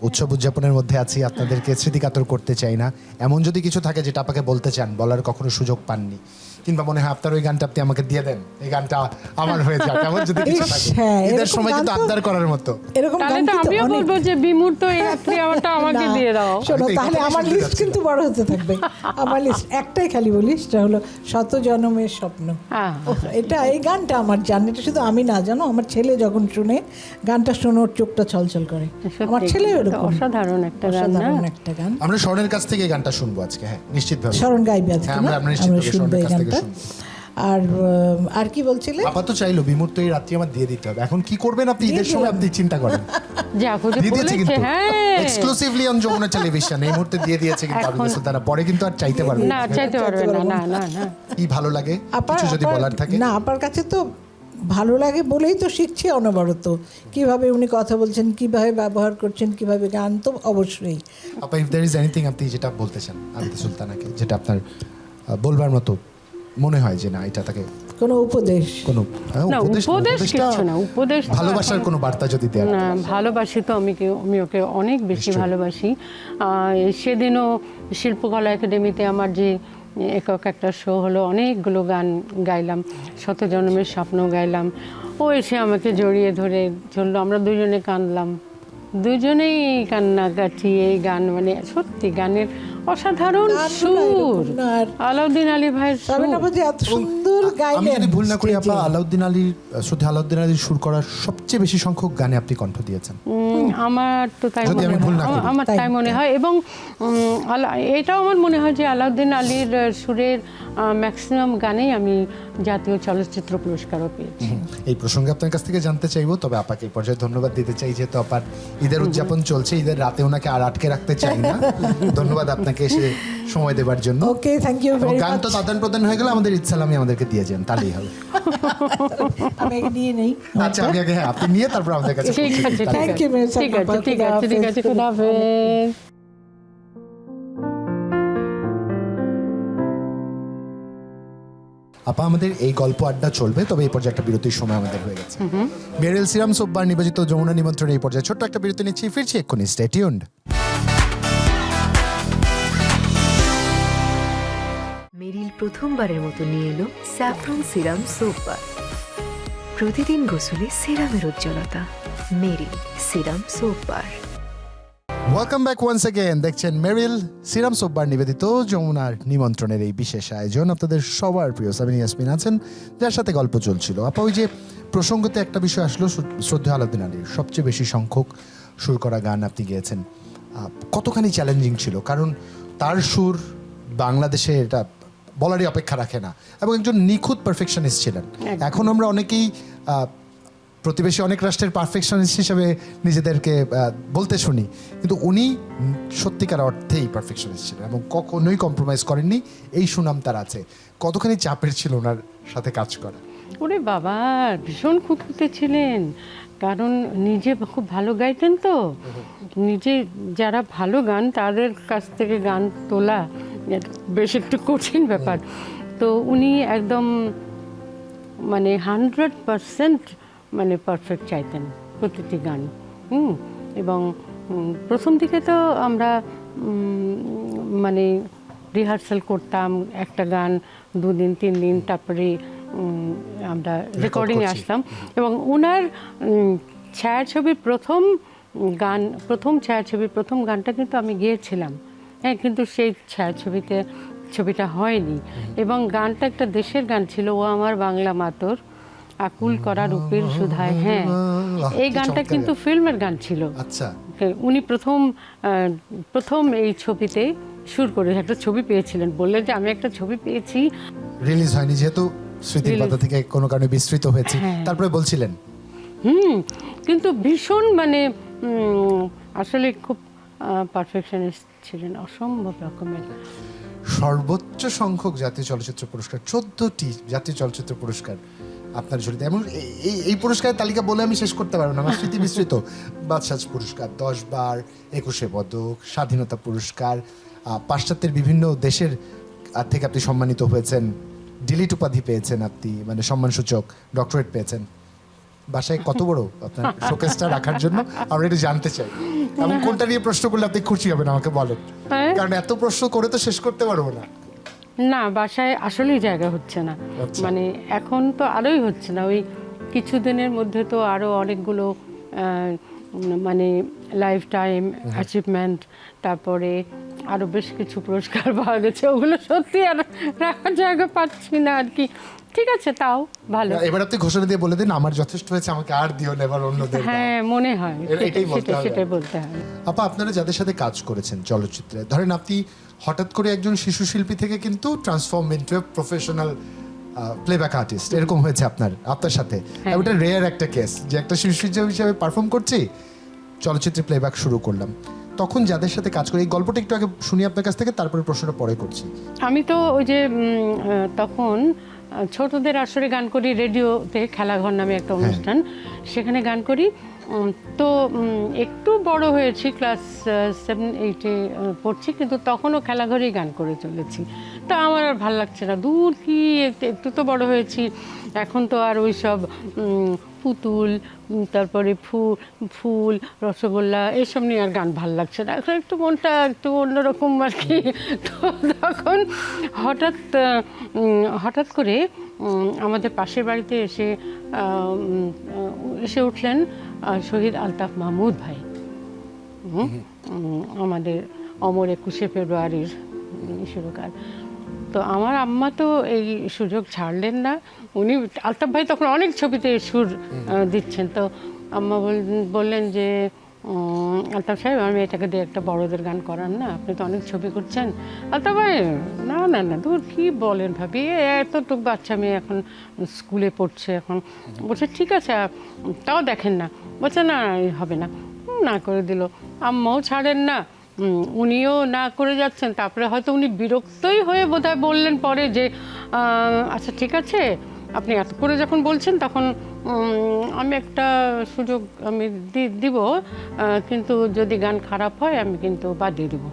উৎসব উদযাপনের মধ্যে আছি, আপনাদেরকে স্মৃতিকাতর করতে চাই না। এমন যদি কিছু থাকে যেটা আপনাকে বলতে চান, বলার কখনো সুযোগ পাননি, কিংবা মনে হয় আপনার ওই গানটা আপনি আমাকে দিয়ে দেন, এই গানটা আমার হয়ে যাক, এমন যদি কিছু থাকে, হ্যাঁ, ঈদের এরকম সময় গান কিন্তু তো- আবদার করার মতো। এরকম তাহলে গান তো কিন্তু আমিও অনেক। বলবো যে বিমূর্ত এই রাত্রি আমারটা আমাকে না, দিয়ে দাও। শোনো, আমি তো এই তাহলে কথাই আমার শুনতে লিস্ট যাচ্ছিলাম। কিন্তু বড় হতে থাকবে। আমার লিস্ট একটাই খালি বলিস, সেটা হলো শত জনমের স্বপ্ন। ওহ, এটা এই গানটা আমার জান, এটা শুধু আমি না জানো, আমার ছেলে যখন শুনে গানটা শুনে ওর চোখটা ছলছল করে। আমার ছেলে এরকম অসাধারণ একটা গান না? অসাধারণ একটা গান। আমরা স্বর্ণের কাছ থেকে এই গানটা শুনবো আজকে, হ্যাঁ নিশ্চিতভাবে। স্মরণ গাইবে আজকে, হ্যাঁ, না? আমরা নিশ্চিত আমরা ভাবে শুনবো স্বর্ণের এই কাছ থেকে গানটা। শুনবো। আর কি বলছিলে? আপাতত চাইলো বিমূর্ত এই রাত্রি আমার দিয়ে দিতে হবে। এখন কি করবেন আপনি ঈদের সময়, আপনি চিন্তা করেন। যাকো যে দিয়ে দিয়েছে বলেছে, কিন্তু হ্যাঁ এক্সক্লুসিভলি অন যমুনা টেলিভিশন এই মুহূর্তে দিয়ে দিয়েছে কিন্তু আবিদ সুলতানা, পরে কিন্তু আর চাইতে পারবে না চাইতে পারবে না, না না না। কি ভালো লাগে কিছু যদি বলার থাকে? না, আপনার কাছে তো ভালো লাগে বলেই তো শিখছি অনবরত, কিভাবে উনি কথা বলছেন, কিভাবে ব্যবহার করছেন, কিভাবে গান, তো অবশ্যই। আপা, ইফ দেয়ার ইজ এনিথিং আপনি যেটা বলতে চান আবিদ সুলতানাকে, যেটা আপনার বলবার মতো মনে হয় যে না এটা তাকে কোনো উপদেশ? কোনো না, উপদেশ কিচ্ছু না, উপদেশ তো ভালোবাসার কোনো বার্তা যদি দেন। না, ভালোবাসি তো আমি ওকে অনেক বেশি ভালোবাসি। সেদিনও শিল্পকলা একাডেমিতে আমার যে একক একটা শো হলো, অনেকগুলো গান গাইলাম, শত জন্মের স্বপ্ন গাইলাম। ও এসে আমাকে জড়িয়ে ধরে চললো, আমরা দুজনে কাঁদলাম, দুজনেই কান্নাকাটি। এই গান মানে সত্যি গানের অসাধারণ সুর, আলাউদ্দিন আলী ভাইয়ের সুর। সাবিনা আপা যে এত সুন্দর আমি গাইলেন যদি ভুল না করি আপা, স্টেজে। আলাউদ্দিন আলীর শ্রদ্ধা আলাউদ্দিন আলীর সুর করার সবচেয়ে বেশি সংখ্যক গানে আপনি কণ্ঠ দিয়েছেন। আমার তো তাই যদি আমি মনে ভুল না হয়, করি। আমার তাই মনে হয়। এবং এটাও আমার মনে হয় যে আলাউদ্দিন আলীর সুরের ম্যাক্সিমাম গানেই আমি জাতীয় চলচ্চিত্র পুরস্কারও পেয়েছি। এই প্রসঙ্গে আপনার কাছ থেকে জানতে চাইবো, তবে আপাকে এই পর্যায়ে ধন্যবাদ দিতে চাই, যেহেতু আপার ঈদের উদযাপন চলছে, ঈদের রাতে ওনাকে আর আটকে রাখতে চাই না। ধন্যবাদ আপনাকে এসে সময় দেবার জন্য। ওকে, থ্যাংক ইউ ভেরি গান মাচ। তো আদান প্রদান হয়ে গেলে আমাদের ঈদ সালামি আমাদেরকে দিয়ে যান, তাহলেই হবে। আমি আগে নিয়ে নেই। আচ্ছা, আমি আগে, হ্যাঁ আপনি নিয়ে তারপর আমাদের কাছে ঠিক পৌঁছে আছে, দিন, ঠিক তাহলে। Thank you, Miss আছে, ঠিক আছে, Appa. ঠিক আছে, ঠিক আছে, খুদা হাফেজ। আপা, আমাদের এই গল্প আড্ডা চলবে, তবে এই পর্যায়ে একটা বিরতির সময় আমাদের হয়ে গেছে। মেরিল সিরাম সোপবার নিবেদিত যমুনা নিমন্ত্রণ এই পর্যায়ে ছোট্ট একটা বিরতি নিচ্ছি, ফিরছি এক্ষুনি, স্টে টিউনড। মেরিল প্রথমবারের মতো নিয়ে এলো স্যাফরন সিরাম সোপ বার। প্রতিদিন গোসলে সিরামের উজ্জ্বলতা। Meril serum soap bar. Welcome back once again. দেখছেন মেরিল সিরাম সোপবার নিবেদিত যমুনার নিমন্ত্রণের এই বিশেষ আয়োজন। আপনাদের সবার প্রিয় সাবিনা ইয়াসমিন আছেন, যার সাথে গল্প চলছিল। আপা, ওই যে প্রসঙ্গতে একটা বিষয় আসলো, শ্রদ্ধা আলাউদ্দিন আলীর সবচেয়ে বেশি সংখ্যক সুর করা গান আপনি গেয়েছেন। কতখানি চ্যালেঞ্জিং ছিল, কারণ তার সুর বাংলাদেশে এটা বলারই অপেক্ষা রাখে না, এবং একজন নিখুঁত পারফেকশনিস্ট ছিলেন। এখন আমরা অনেকেই প্রতিবেশী অনেক রাষ্ট্রের পারফেকশনিস্ট হিসেবে নিজেদেরকে বলতে শুনি, কিন্তু উনি সত্যিকার অর্থেই পারফেকশনিস্ট ছিলেন এবং কখনোই কম্প্রোমাইজ করেননি। এই সুনাম তার আছে। কতখানি চাপের ছিল ওনার সাথে কাজ করা? ওরে বাবা, ভীষণ খুঁতখুঁতে ছিলেন, কারণ নিজে খুব ভালো গাইতেন তো। নিজে যারা ভালো গান তাদের কাছ থেকে গান তোলা বেশ একটু কঠিন ব্যাপার। তো উনি একদম মানে 100% মানে পারফেক্ট চাইতেন প্রতিটি গান। এবং প্রথম দিকে তো আমরা মানে রিহার্সাল করতাম একটা গান 2 দিন 3 দিন, তারপরে আমরা রেকর্ডিংয়ে আসতাম। এবং ওনার ছায়াছবির প্রথম ছায়াছবির প্রথম গানটা কিন্তু আমি গেয়েছিলাম, হ্যাঁ, কিন্তু সেই ছবিটা হয়নি। এবং গানটা একটা দেশের গান ছিল, ও আমার বাংলা মাতর আকুল করা রূপের সুধায়। হ্যাঁ, এই গানটা কিন্তু ফিল্মের গান ছিল। আচ্ছা, উনি প্রথম এই ছবিতে সুর করে একটা ছবি পেয়েছিলেন, বললেন যে আমি একটা ছবি পেয়েছি। রিলিজ হয়নি যেহেতু স্মৃতির পাতা থেকে কোনো কারণে বিস্তৃত হয়েছে, তারপরে বলছিলেন। কিন্তু ভীষণ মানে আসলে খুব পারফেকশনিস্ট ছিলেন, অসম্ভব রকমের। সর্বোচ্চ সংখ্যক জাতীয় চলচ্চিত্র পুরস্কার, 14টি জাতীয় চলচ্চিত্র পুরস্কার আপনার ঝুলিতে। এমন এই পুরস্কারের তালিকা বলে আমি শেষ করতে পারবো না, আমার স্মৃতি বিস্তৃত। বাদশাহ পুরস্কার 10 বার, 21 পদক, স্বাধীনতা পুরস্কার, পাশ্চাত্যের বিভিন্ন দেশের থেকে আপনি সম্মানিত হয়েছেন, ডিলিট উপাধি পেয়েছেন আপনি, মানে সম্মানসূচক ডক্টরেট পেয়েছেন। বাসায় কত বড় আপনার শোকেসটা রাখার জন্য আমরা একটু জানতে চাই। এবং কোনটা নিয়ে প্রশ্ন করলে আপনি খুশি হবেন আমাকে বলেন, কারণ এত প্রশ্ন করে তো শেষ করতে পারবো না। না, বাসায় আসলেই জায়গা হচ্ছে না। মানে এখন তো আরোই হচ্ছে না, ওই কিছুদিনের মধ্যে তো আরো অনেকগুলো মানে লাইফ টাইম অ্যাচিভমেন্ট, তারপরে আরো বেশ কিছু পুরস্কার পাওয়া গেছে, ওগুলো সত্যি আর রাখার জায়গা পাচ্ছি না আর কি। ঠিক আছে, তাও ভালো। এবার আপনি ঘোষণা দিয়ে বলে দিন, আমার যথেষ্ট হয়েছে, আমাকে আর দিও না, এবার অন্যদের। হ্যাঁ, মনে হয় সেটাই বলতে হয়। আপা, আপনারা যাদের সাথে কাজ করেছেন চলচ্চিত্রে, ধরেন আপনি হঠাৎ করে একজন শিশু শিল্পী থেকে কিন্তু transform into a professional playback artist, এরকম হয়েছে আপনার সাথে। ওটা রেয়ার একটা কেস, যে একটা শিশু শিল্পী হিসেবে পারফর্ম করছি, চলচ্চিত্রে প্লেব্যাক শুরু করলাম। তখন যাদের সাথে কাজ করে, এই গল্পটা একটু আগে শুনি আপনার কাছ থেকে, তারপরে প্রশ্নটা পরে করছি। আমি তো ওই যে তখন ছোটদের আসরে গান করি, রেডিওতে খেলাঘর নামে একটা অনুষ্ঠান, সেখানে গান করি। তো একটু বড় হয়েছি, ক্লাস 7-8-এ পড়ছি, কিন্তু তখনও খেলাঘরেই গান করে চলেছি। তা আমার আর ভালো লাগছে না, দূর কি, একটু তো বড় হয়েছি, এখন তো আর ওই সব পুতুল, তারপরে ফুল, রসগোল্লা, এসব নিয়ে আর গান ভাল লাগছে না, এখন একটু মনটা একটু অন্যরকম আর কি। তো তখন হঠাৎ করে আমাদের পাশের বাড়িতে এসে উঠলেন শহীদ আলতাফ মাহমুদ ভাই, আমাদের অমর 21শে ফেব্রুয়ারির সুরকার। তো আমার আম্মা তো এই সুযোগ ছাড়লেন না, উনি আলতাফ ভাই তখন অনেক ছবিতে সুর দিচ্ছেন। তো আম্মা বললেন যে আলতাফ সাহেব, আমি এটাকে দিয়ে একটা বড়দের গান করান না, আপনি তো অনেক ছবি করছেন। আলতাফ ভাই না না না, দূর কী বলেন ভাবি, এতটুকু বাচ্চা মেয়ে এখন স্কুলে পড়ছে, এখন বলছে ঠিক আছে তাও দেখেন না, বলছে না হবে না, না করে দিল। আম্মাও ছাড়েন না, উনিও না করে যাচ্ছেন। তারপরে হয়তো উনি বিরক্তই হয়ে বোধহয় বললেন পরে যে আচ্ছা ঠিক আছে, আপনি এত করে যখন বলছেন, তখন আমি একটা সুযোগ আমি দিব, কিন্তু যদি গান খারাপ হয় আমি কিন্তু বাদ দিয়ে দেবো।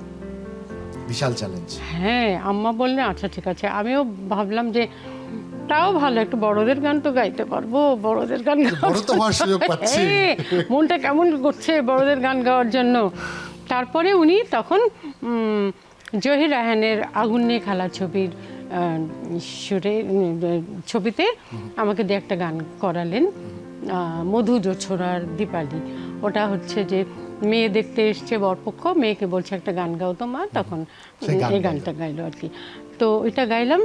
বিশাল চ্যালেঞ্জ। হ্যাঁ, আম্মা বললেন আচ্ছা ঠিক আছে। আমিও ভাবলাম যে তাও ভালো, একটু বড়দের গান তো গাইতে পারবো, বড়দের গান বড় তো হওয়ার সুযোগ পাচ্ছি। মনটা কেমন করছে বড়দের গান গাওয়ার জন্য। তারপরে উনি তখন জহির রায়হানের আগুন নিয়ে খেলা ছবির সুরে ছবিতে আমাকে দিয়ে একটা গান করালেন, মধু জোছরার দীপালি। ওটা হচ্ছে যে মেয়ে দেখতে এসছে বরপক্ষ, মেয়েকে বলছে একটা গান গাও তো মা, তখন এই গানটা গাইলো আর কি। তো ওইটা গাইলাম।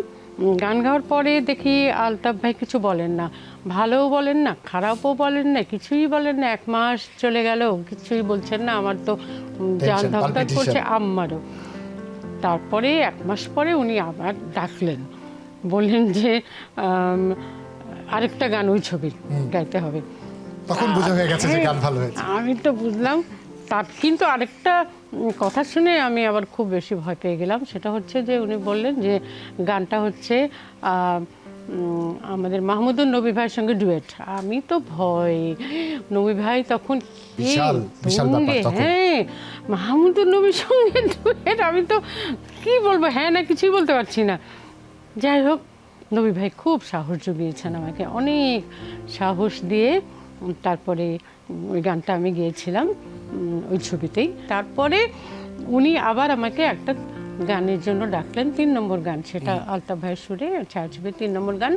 গান গাওয়ার পরে দেখি আলতাফ ভাই কিছু বলেন না, ভালোও বলেন না, খারাপও বলেন না, কিছুই বলেন না। 1 মাস চলে গেল, কিছুই বলছেন না। আমার তো জান ধকধক করছে, আম্মারও। তারপরে 1 মাস পরে উনি আবার ডাকলেন, বললেন যে আরেকটা গান ওই ছবির গাইতে হবে। তখন বোঝা হয়ে গেছে যে গান ভালো হয়েছে। আমি তো বুঝলাম। তার কিন্তু আরেকটা কথা শুনে আমি আবার খুব বেশি ভয় পেয়ে গেলাম। সেটা হচ্ছে যে উনি বললেন যে গানটা হচ্ছে আমাদের মাহমুদুর নবী ভাইয়ের সঙ্গে ডুয়েট। আমি তো ভয়, নবী ভাই তখন বিশাল ব্যাপার তখন। হ্যাঁ, মাহমুদুর নবীর সঙ্গে ডুয়েট, আমি তো কি বলবো, হ্যাঁ না কিছুই বলতে পারছি না। যাই হোক, নবী ভাই খুব সাহস জুগিয়েছেন আমাকে, অনেক সাহস দিয়ে তারপরে ওই গানটা আমি গেয়েছিলাম ওই ছবিতেই। তারপরে উনি আবার আমাকে একটা গানের জন্য ডাকলেন, 3 নম্বর গান, সেটা আলতাফ ভাইয়ের সুরে ছায়াছবির 3 নম্বর গান,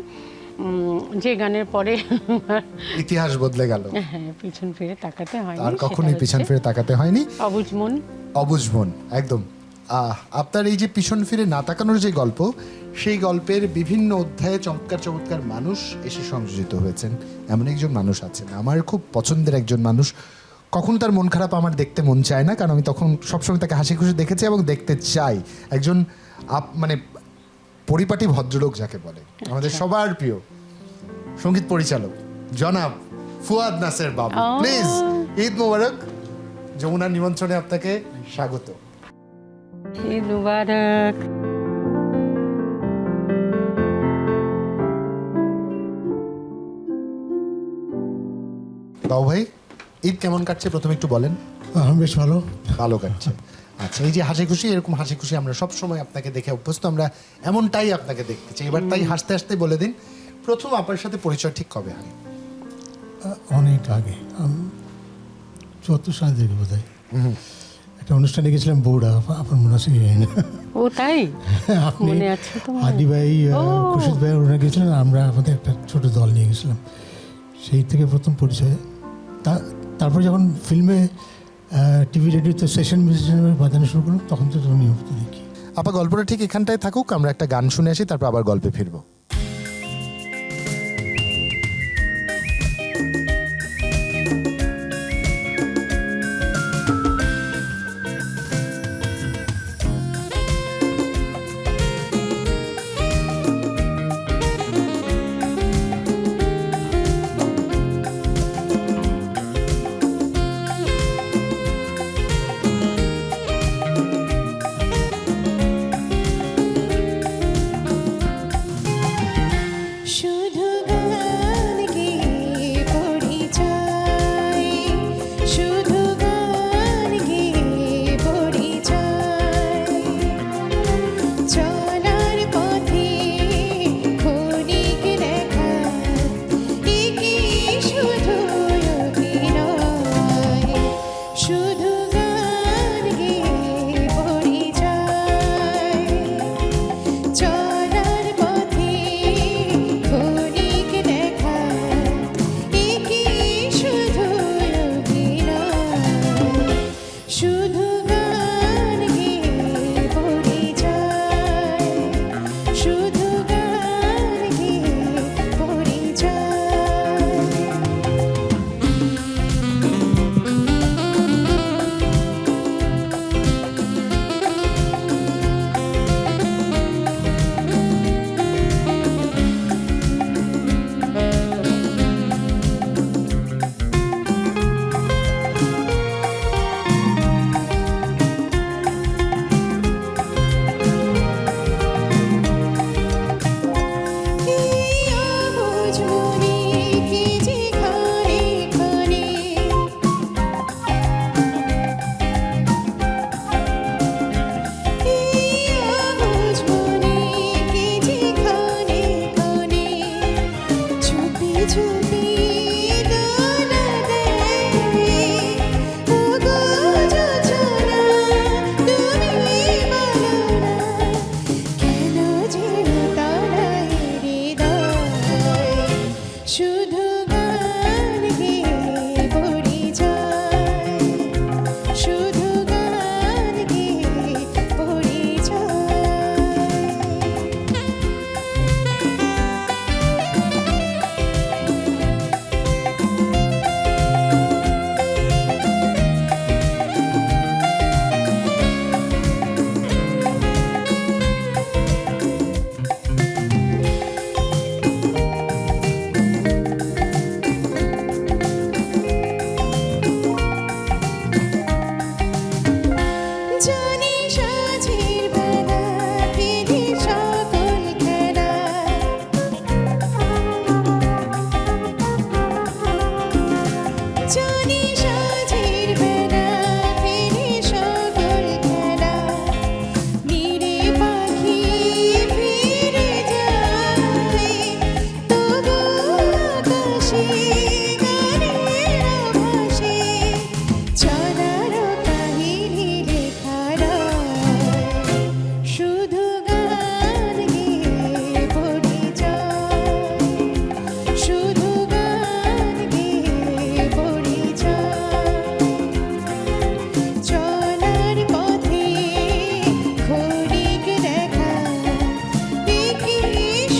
যে গানের পরে ইতিহাস বদলে গেল। হ্যাঁ, পিছন ফিরে তাকাতে হয়নি। আর কখনোই পিছন ফিরে তাকাতে হয়নি। অবুঝ মন। অবুঝ মন, একদম। আপনার এই যে পিছন ফিরে না তাকানোর যে গল্প, সেই গল্পের বিভিন্ন অধ্যায়ে চমৎকার চমৎকার মানুষ এসে সংযোজিত হয়েছেন। এমন একজন মানুষ আছেন, আমার খুব পছন্দের একজন মানুষ। কখনো তার মন খারাপ আমার দেখতে মন চায় না, কারণ আমি তখন সবসময় তাকে হাসি খুশি দেখেছি এবং দেখতে চাই। একজন মানে পরিপাটি ভদ্রলোক যাকে বলে, আমাদের সবার প্রিয় সঙ্গীত পরিচালক জনাব ফুয়াদ নাসের বাবু। প্লিজ, ঈদ মোবারক। যমুনার নিমন্ত্রণে আপনাকে স্বাগত। ঈদ মুবারক। বাবু ভাই, ঈদ কেমন কাটছে প্রথমে একটু বলেন। বেশ ভালো। ভালো কাটছে। আচ্ছা, এই যে হাসি খুশি, এরকম হাসি খুশি আমরা সব সময় আপনাকে দেখে অভ্যস্ত, আমরা এমনটাই আপনাকে দেখতে চাই। এবার তাই হাসতে হাসতে বলে দিন, প্রথম আপনার সাথে পরিচয় ঠিক কবে হয়? অনেক আগে, 74 সাল থেকে বোধ হয় একটা অনুষ্ঠানে গেছিলাম বৌড়া, আপনার মনে আছে? ও তাই, আপনি, মনে আছে তোমার? আদি ভাই, খুশিদ ভাই, ওরা গেছিলেন, আমরা আমাদের একটা ছোট দল নিয়ে গেছিলাম। সেই থেকে প্রথম পরিচয়। তারপর যখন ফিল্মে টিভি রেডিওতে সেশন মিউজিশিয়ানের বাজানো শুরু করলাম, তখন তো নিয়মিত দেখি। আপা, গল্পটা ঠিক এখানটায় থাকুক, আমরা একটা গান শুনে আসি, তারপর আবার গল্পে ফিরবো।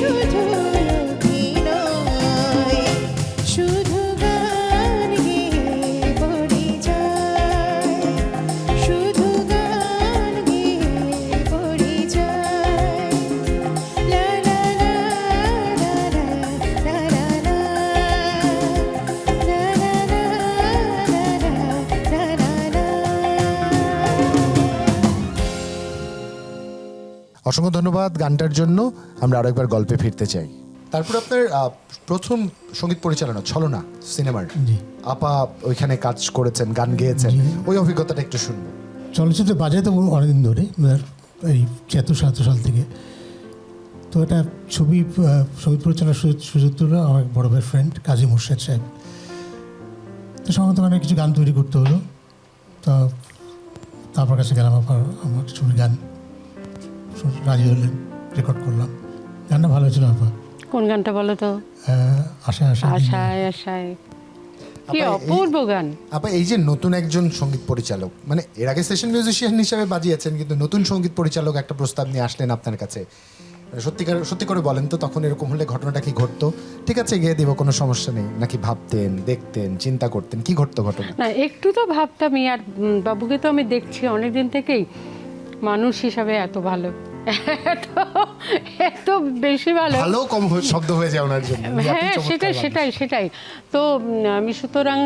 শুধু অভিনয়, শুধু গান গেয়ে পরিচয়, শুধু গান গেয়ে পরিচয়। লা লা লা লা লা লা লা লা, লা লা লা লা লা লা লা। অসংখ্য ধন্যবাদ গানটার জন্য। আমরা আরো একবার গল্পে ফিরতে চাই। তারপর আপনার প্রথম সঙ্গীত পরিচালনা ছলনা সিনেমার জি। আপা ওইখানে কাজ করেছেন, গান গেয়েছেন, ওই অভিজ্ঞতাটা একটু শুনবো। চলচ্চিত্রে বাজাইতে অনেকদিন ধরে, এই 76-77 সাল থেকে। তো এটা ছবি সঙ্গীত পরিচালনার সুযোগ তুলো আমার বড় ভাই ফ্রেন্ড কাজী মুর্শেদ সাহেব। তো সম্ভবত মানে কিছু গান তৈরি করতে হলো। তো তারপর কাছে গেলাম, আমার ছবির গান রাজি হলেন, রেকর্ড করলাম। গানটা ভালো হয়েছিল আপা। কোন গানটা বলো তো? আশায় আশায় আশায় আশায়, কি আপা, এই- অপূর্ব গান। আপা এই যে নতুন একজন সঙ্গীত পরিচালক, মানে এর আগে সেশন মিউজিশিয়ান হিসেবে বাজিয়েছেন, কিন্তু নতুন সঙ্গীত পরিচালক একটা প্রস্তাব নিয়ে আসলেন আপনার কাছে। সত্যি করে বলেন তো, তখন এরকম হলে ঘটনাটা কি ঘটতো? ঠিক আছে গিয়ে দিব, কোনো সমস্যা নেই, নাকি ভাবতেন, দেখতেন, চিন্তা করতেন, কি ঘটতো ঘটনা? না, একটু তো ভাবতামই। আর বাবুকে তো আমি দেখছি অনেকদিন থেকেই, মানুষ হিসাবে এত ভালো, এত বেশি ভালো। ভালো কম শব্দ হয়ে যায় ওনার জন্য। উনি এত হ্যাঁ, চমৎকার সেটাই। তো আমি সুতরাং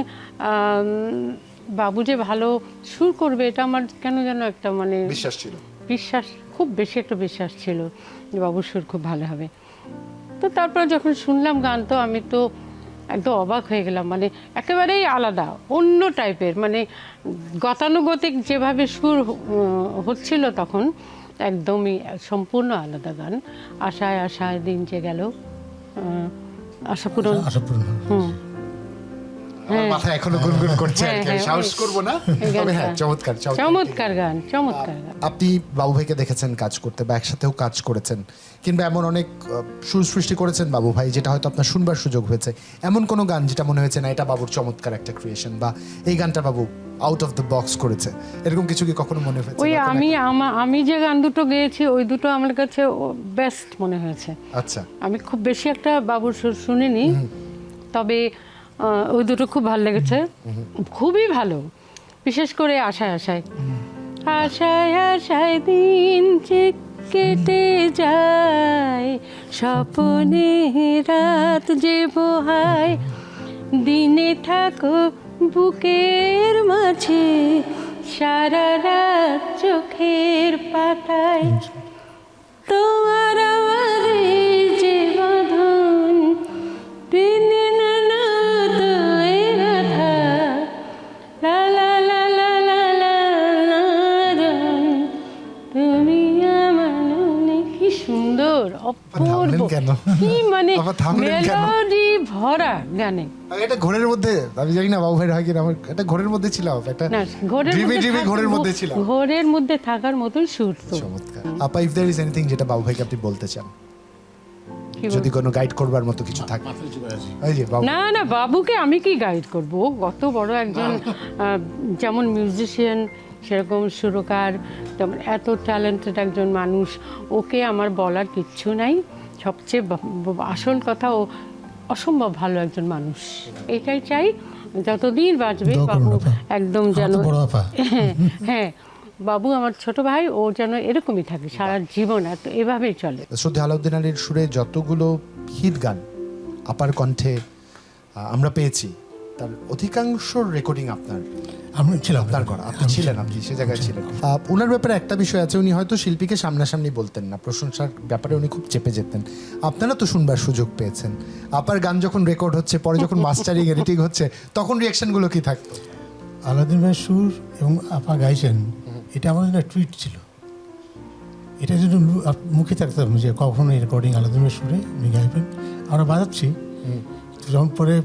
বাবু যে ভালো সুর করবে এটা আমার কেন যেন একটা মানে বিশ্বাস ছিল। বিশ্বাস, খুব বেশি একটা বিশ্বাস ছিল যে বাবুর সুর খুব ভালো হবে। তো তারপর যখন শুনলাম গান, তো আমি তো একদম অবাক হয়ে গেলাম। মানে একেবারেই আলাদা, অন্য টাইপের, মানে গতানুগতিক যেভাবে সুর হচ্ছিল তখন, একদমই সম্পূর্ণ আলাদা গান। আশায় আশায় দিন যে গেল, আশাপূরণ। আশাপূর্ণ। আমার মাথা এখনো গুনগুন করছে আর কি, আমি হ্যাঁ, সাহস করব না, তবে হ্যাঁ চমৎকার। চমৎকার গান। আপনি বাবু ভাইকে দেখেছেন কাজ করতে, বা একসাথেও কাজ করেছেন, কিংবা এমন অনেক সুর সৃষ্টি করেছেন বাবু ভাই যেটা হয়তো আপনার শুনবার সুযোগ হয়েছে, এমন কোনো গান যেটা মনে হয়েছে না এটা বাবুর চমৎকার একটা ক্রিয়েশন, বা এই গানটা বাবু আউট অফ দ্য বক্স করেছে, এরকম কিছু কি কখনো মনে হয়েছে? ওই বা কোনো আমি যে গান দুটো গেয়েছি ওই দুটো আমার কাছে বেস্ট মনে হয়েছে। আচ্ছা, আমি খুব বেশি একটা বাবুর সুর শুনিনি, তবে ওই দুটো খুব ভালো লেগেছে, খুবই ভালো। বিশেষ করে আশায় আশায়, আশায় আশায় দিন যে কেটে যায়, স্বপ্নে রাত যে বহায়, দিনে থাকো বুকের মাঝে, সারা রাত চোখের পাতায়, তোমার আমার এই যে বাঁধন, দিনে নানা তোয় গাথা, লা লা লা লা লা লা লা রন, তুমি আমার মনে। কি সুন্দর, অপূর্ব, থামলেন কেন? কি মানে আবার থামলেন কেন? মেলোডি ভরা গানে। এটা ঘোরের মধ্যে, আমি জানি না বাবু ভাই হয় কিনা, আমার এটা ঘোরের মধ্যে ছিলাম, একটা না, ঘোরের মধ্যে ছিলাম। ঘোরের মধ্যে থাকার মতন সুর তো। চমৎকার। আপা, ইফ দেয়ার ইজ এনিথিং যেটা বাবু ভাইকে আপনি বলতে চান, কি যদি কোনো গাইড করবার মতো কিছু থাকে। এই যে বাবু, না, বাবুকে আমি কি গাইড করব? ও কত বড় একজন, যেমন মিউজিশিয়ান সেরকম সুরকার, তেমন এত ট্যালেন্টেড একজন মানুষ। ওকে আমার বলার কিচ্ছু নাই। সবচেয়ে আসল কথা, ও অসম্ভব ভালো একজন মানুষ। এটাই চাই, যতদিন বাঁচবে দোয়া করুন বাবু আপা। একদম আমার যেন, তো বড় আপা। হ্যাঁ, বাবু আমার ছোট ভাই, ও যেন এরকমই থাকে সারা জীবন, এভাবেই চলে। শ্রদ্ধা আলাউদ্দিন আলীর সুরে যতগুলো হিট গান আপার কণ্ঠে আমরা পেয়েছি, তার অধিকাংশ রেকর্ডিং আপনার আমি ছিলাম আপনার করা, আপনি ছিলেন, আপনি সে জায়গায় ছিলেন। ওনার ব্যাপারে একটা বিষয় আছে, উনি হয়তো শিল্পীকে সামনাসামনি বলতেন না, প্রশংসার ব্যাপারে উনি খুব চেপে যেতেন। আপনারা তো শুনবার সুযোগ পেয়েছেন, আপার গান যখন রেকর্ড হচ্ছে, পরে যখন মাস্টারিং এডিটিং হচ্ছে, তখন রিয়াকশনগুলো কি থাকতো? আলাউদ্দিন ভাইয়ের সুর এবং আপা গাইছেন, এটা আমার একটা টুইট ছিল। এটা যদি মুখে থাকতাম যে কখনো এই রেকর্ডিং আলাউদ্দিন ভাইয়ের সুরে উনি গাইবেন, আমরা বাজাচ্ছি, যখন পরে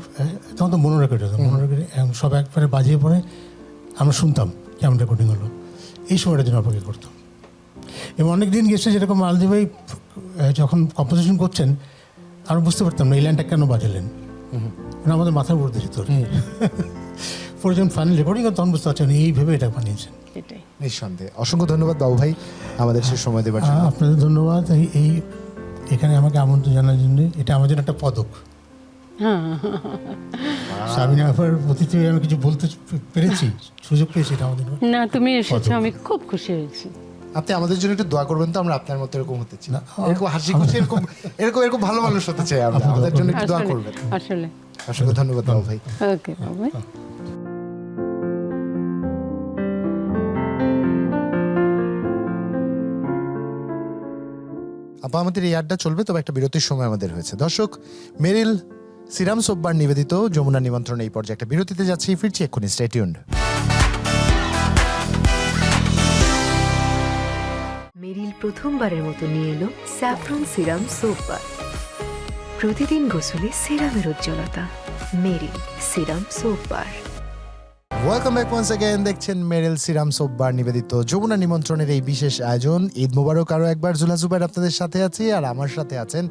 তখন তো মনো রেকর্ড হতো, মনো রেকর্ড সব একবারে বাজিয়ে পরে আমরা শুনতাম কেমন রেকর্ডিং হলো, এই সময়টার জন্য অপেক্ষা করতাম। এবং অনেক দিন গেছে যেরকম আলাউদ্দিন ভাই যখন কম্পোজিশন করছেন, আমরা বুঝতে পারতাম না এই লাইনটা কেন বাজালেন, মানে আমাদের মাথার উপর দিয়ে যেত। পরে যখন ফাইনাল রেকর্ডিং তখন বুঝতে পারছেন এই ভেবে এটা বানিয়েছেন। এটাই। নিঃসন্দেহে। অসংখ্য ধন্যবাদ বাবু ভাই আমাদের সে সময় দেবার জন্য। আপনাদের ধন্যবাদ। এখানে আমাকে আমন্ত্রণ জানার জন্য। এটা আমার জন্য একটা পদক। হ্যাঁ, সাবিনা আপার অতিথি হয়ে আমি কিছু বলতে পেরেছি, সুযোগ পেয়েছি, এটা আমাদের না তুমি এসেছো, আমি খুব খুশি হয়েছি। আপনি আমাদের জন্য একটু দোয়া করবেন তো, আমরা আপনার মতো এরকম হতে চাই, না, এরকম হাসি খুশি এরকম এরকম এরকম ভালো মানুষ হতে চাই আমরা। আপনি আমাদের জন্য একটু দোয়া আসলে করবেন। আসলে অসংখ্য ধন্যবাদ বাবু ভাই। ওকে বাবা। আপা আমাদের এই আড্ডা চলবে, তবে একটা বিরতির সময় আমাদের হয়েছে। দর্শক, মেরিল সিরাম সোববার নিবেদিত যমুনা নিমন্ত্রণ এই পর্যায়ে একটা বিরতিতে যাচ্ছি, ফিরছি এক্ষুনি, স্টে টিউনড। মেরিল প্রথমবারের মতো নিয়ে এলো স্যাফরন সিরাম সোপ বার। প্রতিদিন গোসলে সিরামের উজ্জ্বলতা। Meril serum soap bar. Welcome back once again. দেখছেন মেরিল সিরাম সোববার নিবেদিত যমুনা নিমন্ত্রণের এই বিশেষ আয়োজন। ঈদ মোবারক আরও একবার। জুলহা জুবাইর আপনাদের সাথে আছি, আর আমার সাথে আছেন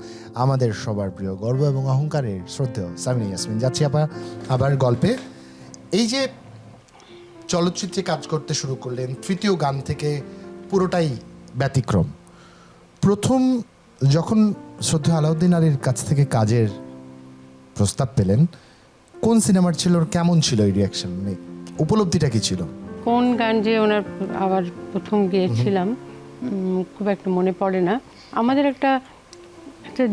আমাদের সবার প্রিয়, গর্ব এবং অহংকারের শ্রদ্ধেয় সামিনা ইয়াসমিন। যাচ্ছি আবার গল্পে। এই যে চলচ্চিত্রে কাজ করতে শুরু করলেন, তৃতীয় গান থেকে পুরোটাই ব্যতিক্রম। প্রথম যখন শ্রদ্ধেয় আলাউদ্দিন আলীর কাছ থেকে কাজের প্রস্তাব পেলেন, কোন সিনেমার ছিল, কেমন ছিল এই রিয়াকশন, উপলব্ধিটা কি ছিল? কোন গান যে ওনার আবার প্রথম গিয়েছিলাম খুব একটা মনে পড়ে না। আমাদের একটা একটা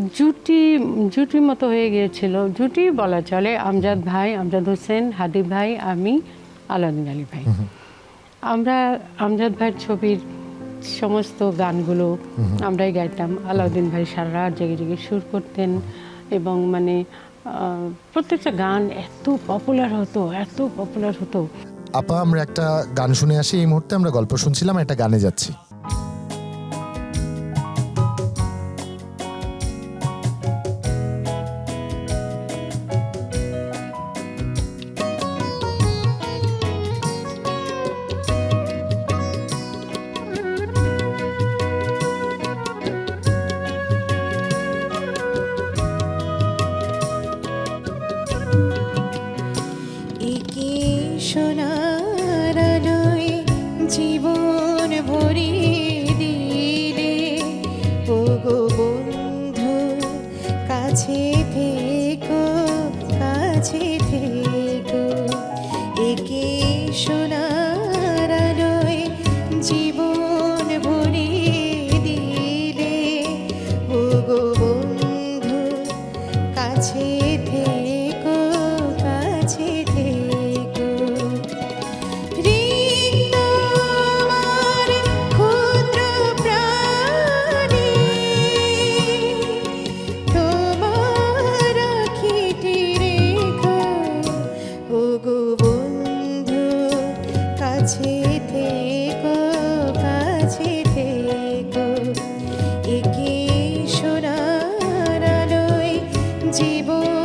জুটি মতো হয়ে গিয়েছিল, জুটি বলা চলে। আমজাদ ভাই, আমজাদ হোসেন, হাদি ভাই, আমি, আলাউদ্দিন আলী ভাই। আমরা আমজাদ ভাইয়ের ছবির সমস্ত গানগুলো আমরাই গাইতাম। আলাউদ্দিন ভাই সারা রাত জেগে জেগে সুর করতেন, এবং মানে প্রত্যেকটা গান এত পপুলার হতো। আপা, আমরা একটা গান শুনে আসি। এই মুহূর্তে আমরা গল্প শুনছিলাম, একটা গানে যাচ্ছি। একে সোনার আলোয় জীবন ভরিয়ে দিলে, ওগো বন্ধু কাছে থেকো, কাছে থেকো। একে সোনার আলোয় জীবন ভরিয়ে দিলে, ওগো বন্ধু কাছে থেকো, কাছে থেকো। রিক্ত আমার ক্ষুদ্র প্রাণে তোমার আখিটি রেখো, ওগো বন্ধু কাছে থেকো, কাছে থেকো। একে সোনার আলোয় জীবন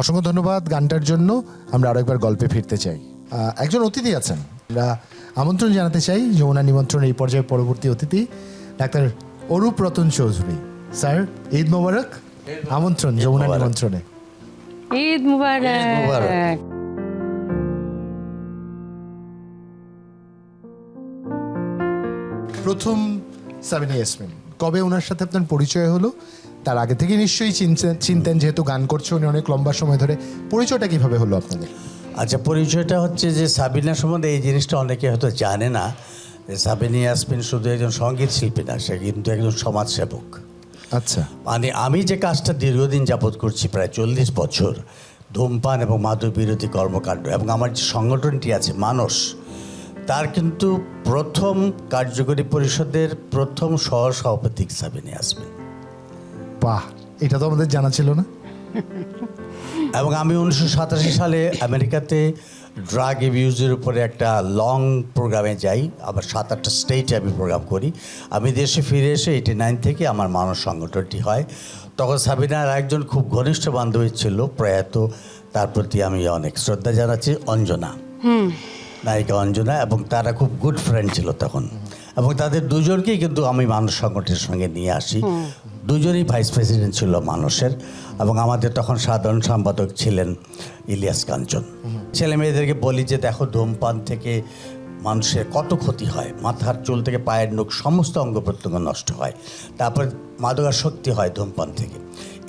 অসংখ্য ধন্যবাদ গানটার জন্য। আমরা আরো একবার গল্পে ফিরতে চাই। একজন অতিথি আছেন, আমরা আমন্ত্রণ জানাতে চাই যমুনা নিমন্ত্রণের এই পর্যায়ে পরবর্তী অতিথি ডাক্তার অরূপ রতন চৌধুরী। স্যার, ঈদ মোবারক। আমন্ত্রণ যমুনা নিমন্ত্রণে। ঈদ মুবারক। প্রথম সাবিনা ইয়াসমিন, কবে ওনার সাথে আপনার পরিচয় হলো? তার আগে থেকে নিশ্চয়ই চিনতেন, যেহেতু গান করছে উনি অনেক লম্বা সময় ধরে। পরিচয়টা কিভাবে হলো আপনাদের? আচ্ছা, পরিচয়টা হচ্ছে যে সাবিনা সম্বন্ধে এই জিনিসটা অনেকে হয়তো জানে না যে সাবিনা ইয়াসমিন শুধু একজন সঙ্গীত শিল্পী না, সে কিন্তু একজন সমাজসেবক। আচ্ছা, মানে আমি যে কাজটা দীর্ঘদিন যাবৎ করছি, প্রায় 40 বছর, ধূমপান এবং মাদক বিরোধী কর্মকাণ্ড, এবং আমার যে সংগঠনটি আছে মানস, তার কিন্তু প্রথম কার্যকরী পরিষদের প্রথম সহসভাপতি সাবিনা ইয়াসমিন। বাহ, এটা তো আমাদের জানা ছিল না। এবং আমি 1987 সালে আমেরিকাতে ড্রাগ অ্যাবিউজের উপরে একটা লং প্রোগ্রামে যাই, আবার 7-8টা স্টেটে আমি প্রোগ্রাম করি। আমি দেশে ফিরে এসে 89 থেকে আমার মানস সংগঠনটি হয়। তখন সাবিনার একজন খুব ঘনিষ্ঠ বান্ধবী ছিল প্রয়াত, তার প্রতি আমি অনেক শ্রদ্ধা জানাচ্ছি, অঞ্জনা, নায়িকা অঞ্জনা, এবং তারা খুব গুড ফ্রেন্ড ছিল তখন। এবং তাদের দুজনকেই কিন্তু আমি মানস সংগঠনের সঙ্গে নিয়ে আসি। দুজনই ভাইস প্রেসিডেন্ট ছিল মানসের, এবং আমাদের তখন সাধারণ সম্পাদক ছিলেন ইলিয়াস কাঞ্চন। ছেলে মেয়েদেরকে বলি যে দেখো, ধূমপান থেকে মানুষের কত ক্ষতি হয়, মাথার চুল থেকে পায়ের নখ সমস্ত অঙ্গ প্রত্যঙ্গ নষ্ট হয়, তারপরে মাদকাসক্তি হয় ধূমপান থেকে।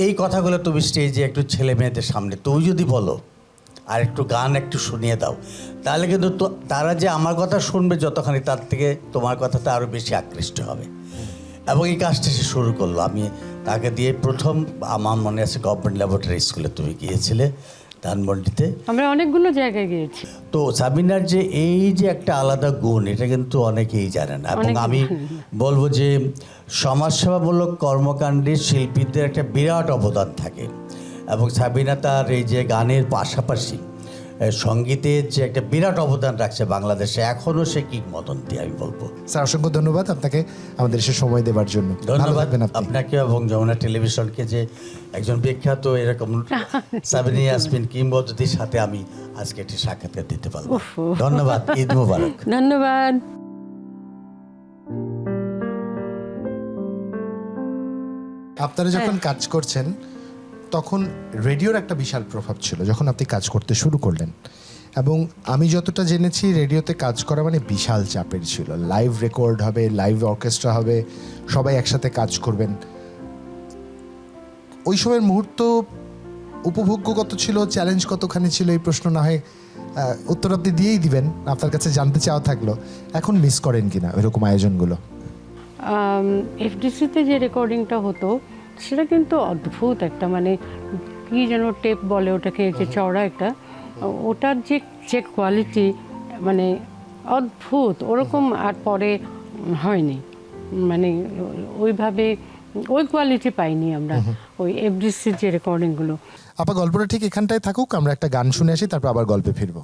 এই কথাগুলো তুমি স্টেজে একটু ছেলে মেয়েদের সামনে তুই যদি বলো আর একটু গান একটু শুনিয়ে দাও, তাহলে কিন্তু তারা যে আমার কথা শুনবে যতখানি, তার থেকে তোমার কথাটা আরও বেশি আকৃষ্ট হবে। এবং এই কাজটা সে শুরু করলো। আমি তাকে দিয়ে প্রথম, আমার মনে আছে গভর্নমেন্ট ল্যাবরেটরি স্কুলে তুমি গিয়েছিলে ধানমন্ডিতে, আমরা অনেকগুলো জায়গায় গিয়েছি। তো সাবিনার যে এই যে একটা আলাদা গুণ, এটা কিন্তু অনেকেই জানে না। এবং আমি বলবো যে সমাজসেবামূলক কর্মকাণ্ডে শিল্পীদের একটা বিরাট অবদান থাকে, এবং সাবিনা তার এই যে গানের পাশাপাশি সঙ্গীতের যে একটা বিরাট অবদান রাখছে বাংলাদেশে, এখনও সে কিংবদন্তি আমি বলবো। স্যার, অসংখ্য ধন্যবাদ আপনাকে আমাদের এসে সময় দেওয়ার জন্য। ভালো ধন্যবাদ থাকবেন আপনি। আপনাকে এবং যমুনা টেলিভিশনকে যে একজন বিখ্যাত এরকম সাবিনা ইয়াসমিন কিংবদন্তির সাথে আমি আজকে একটি সাক্ষাৎকার দিতে পারবো। ধন্যবাদ, ঈদ মোবারক। ধন্যবাদ। আপনারা যখন কাজ করছেন তখন রেডিওর একটা বিশাল প্রভাব ছিল যখন আপনি কাজ করতে শুরু করলেন, এবং আমি যতটা জেনেছি রেডিওতে কাজ করা মানে বিশাল চাপের ছিল। লাইভ রেকর্ড হবে, লাইভ অর্কেস্ট্রা হবে, সবাই একসাথে কাজ করবেন। ওই সময়ের মুহূর্ত উপভোগ্য কত ছিল, চ্যালেঞ্জ কতখানি ছিল, এই প্রশ্ন না হয় উত্তর আপনি দিয়েই দিবেন, আপনার কাছে জানতে চাওয়া থাকলো এখন মিস করেন কিনা এরকম আয়োজনগুলো? এফডিসিতে যে রেকর্ডিংটা হতো সেটা কিন্তু অদ্ভুত একটা, মানে কি যেন টেপ বলে ওটাকে, যে চওড়া একটা, ওটার যে কোয়ালিটি মানে অদ্ভুত, ওরকম আর পরে হয়নি। মানে ওইভাবে ওই কোয়ালিটি পাইনি আমরা ওই এফডিসির যে রেকর্ডিংগুলো। আপা, গল্পটা ঠিক এখানটায় থাকুক, আমরা একটা গান শুনে আসি, তারপর আবার গল্পে ফিরবো।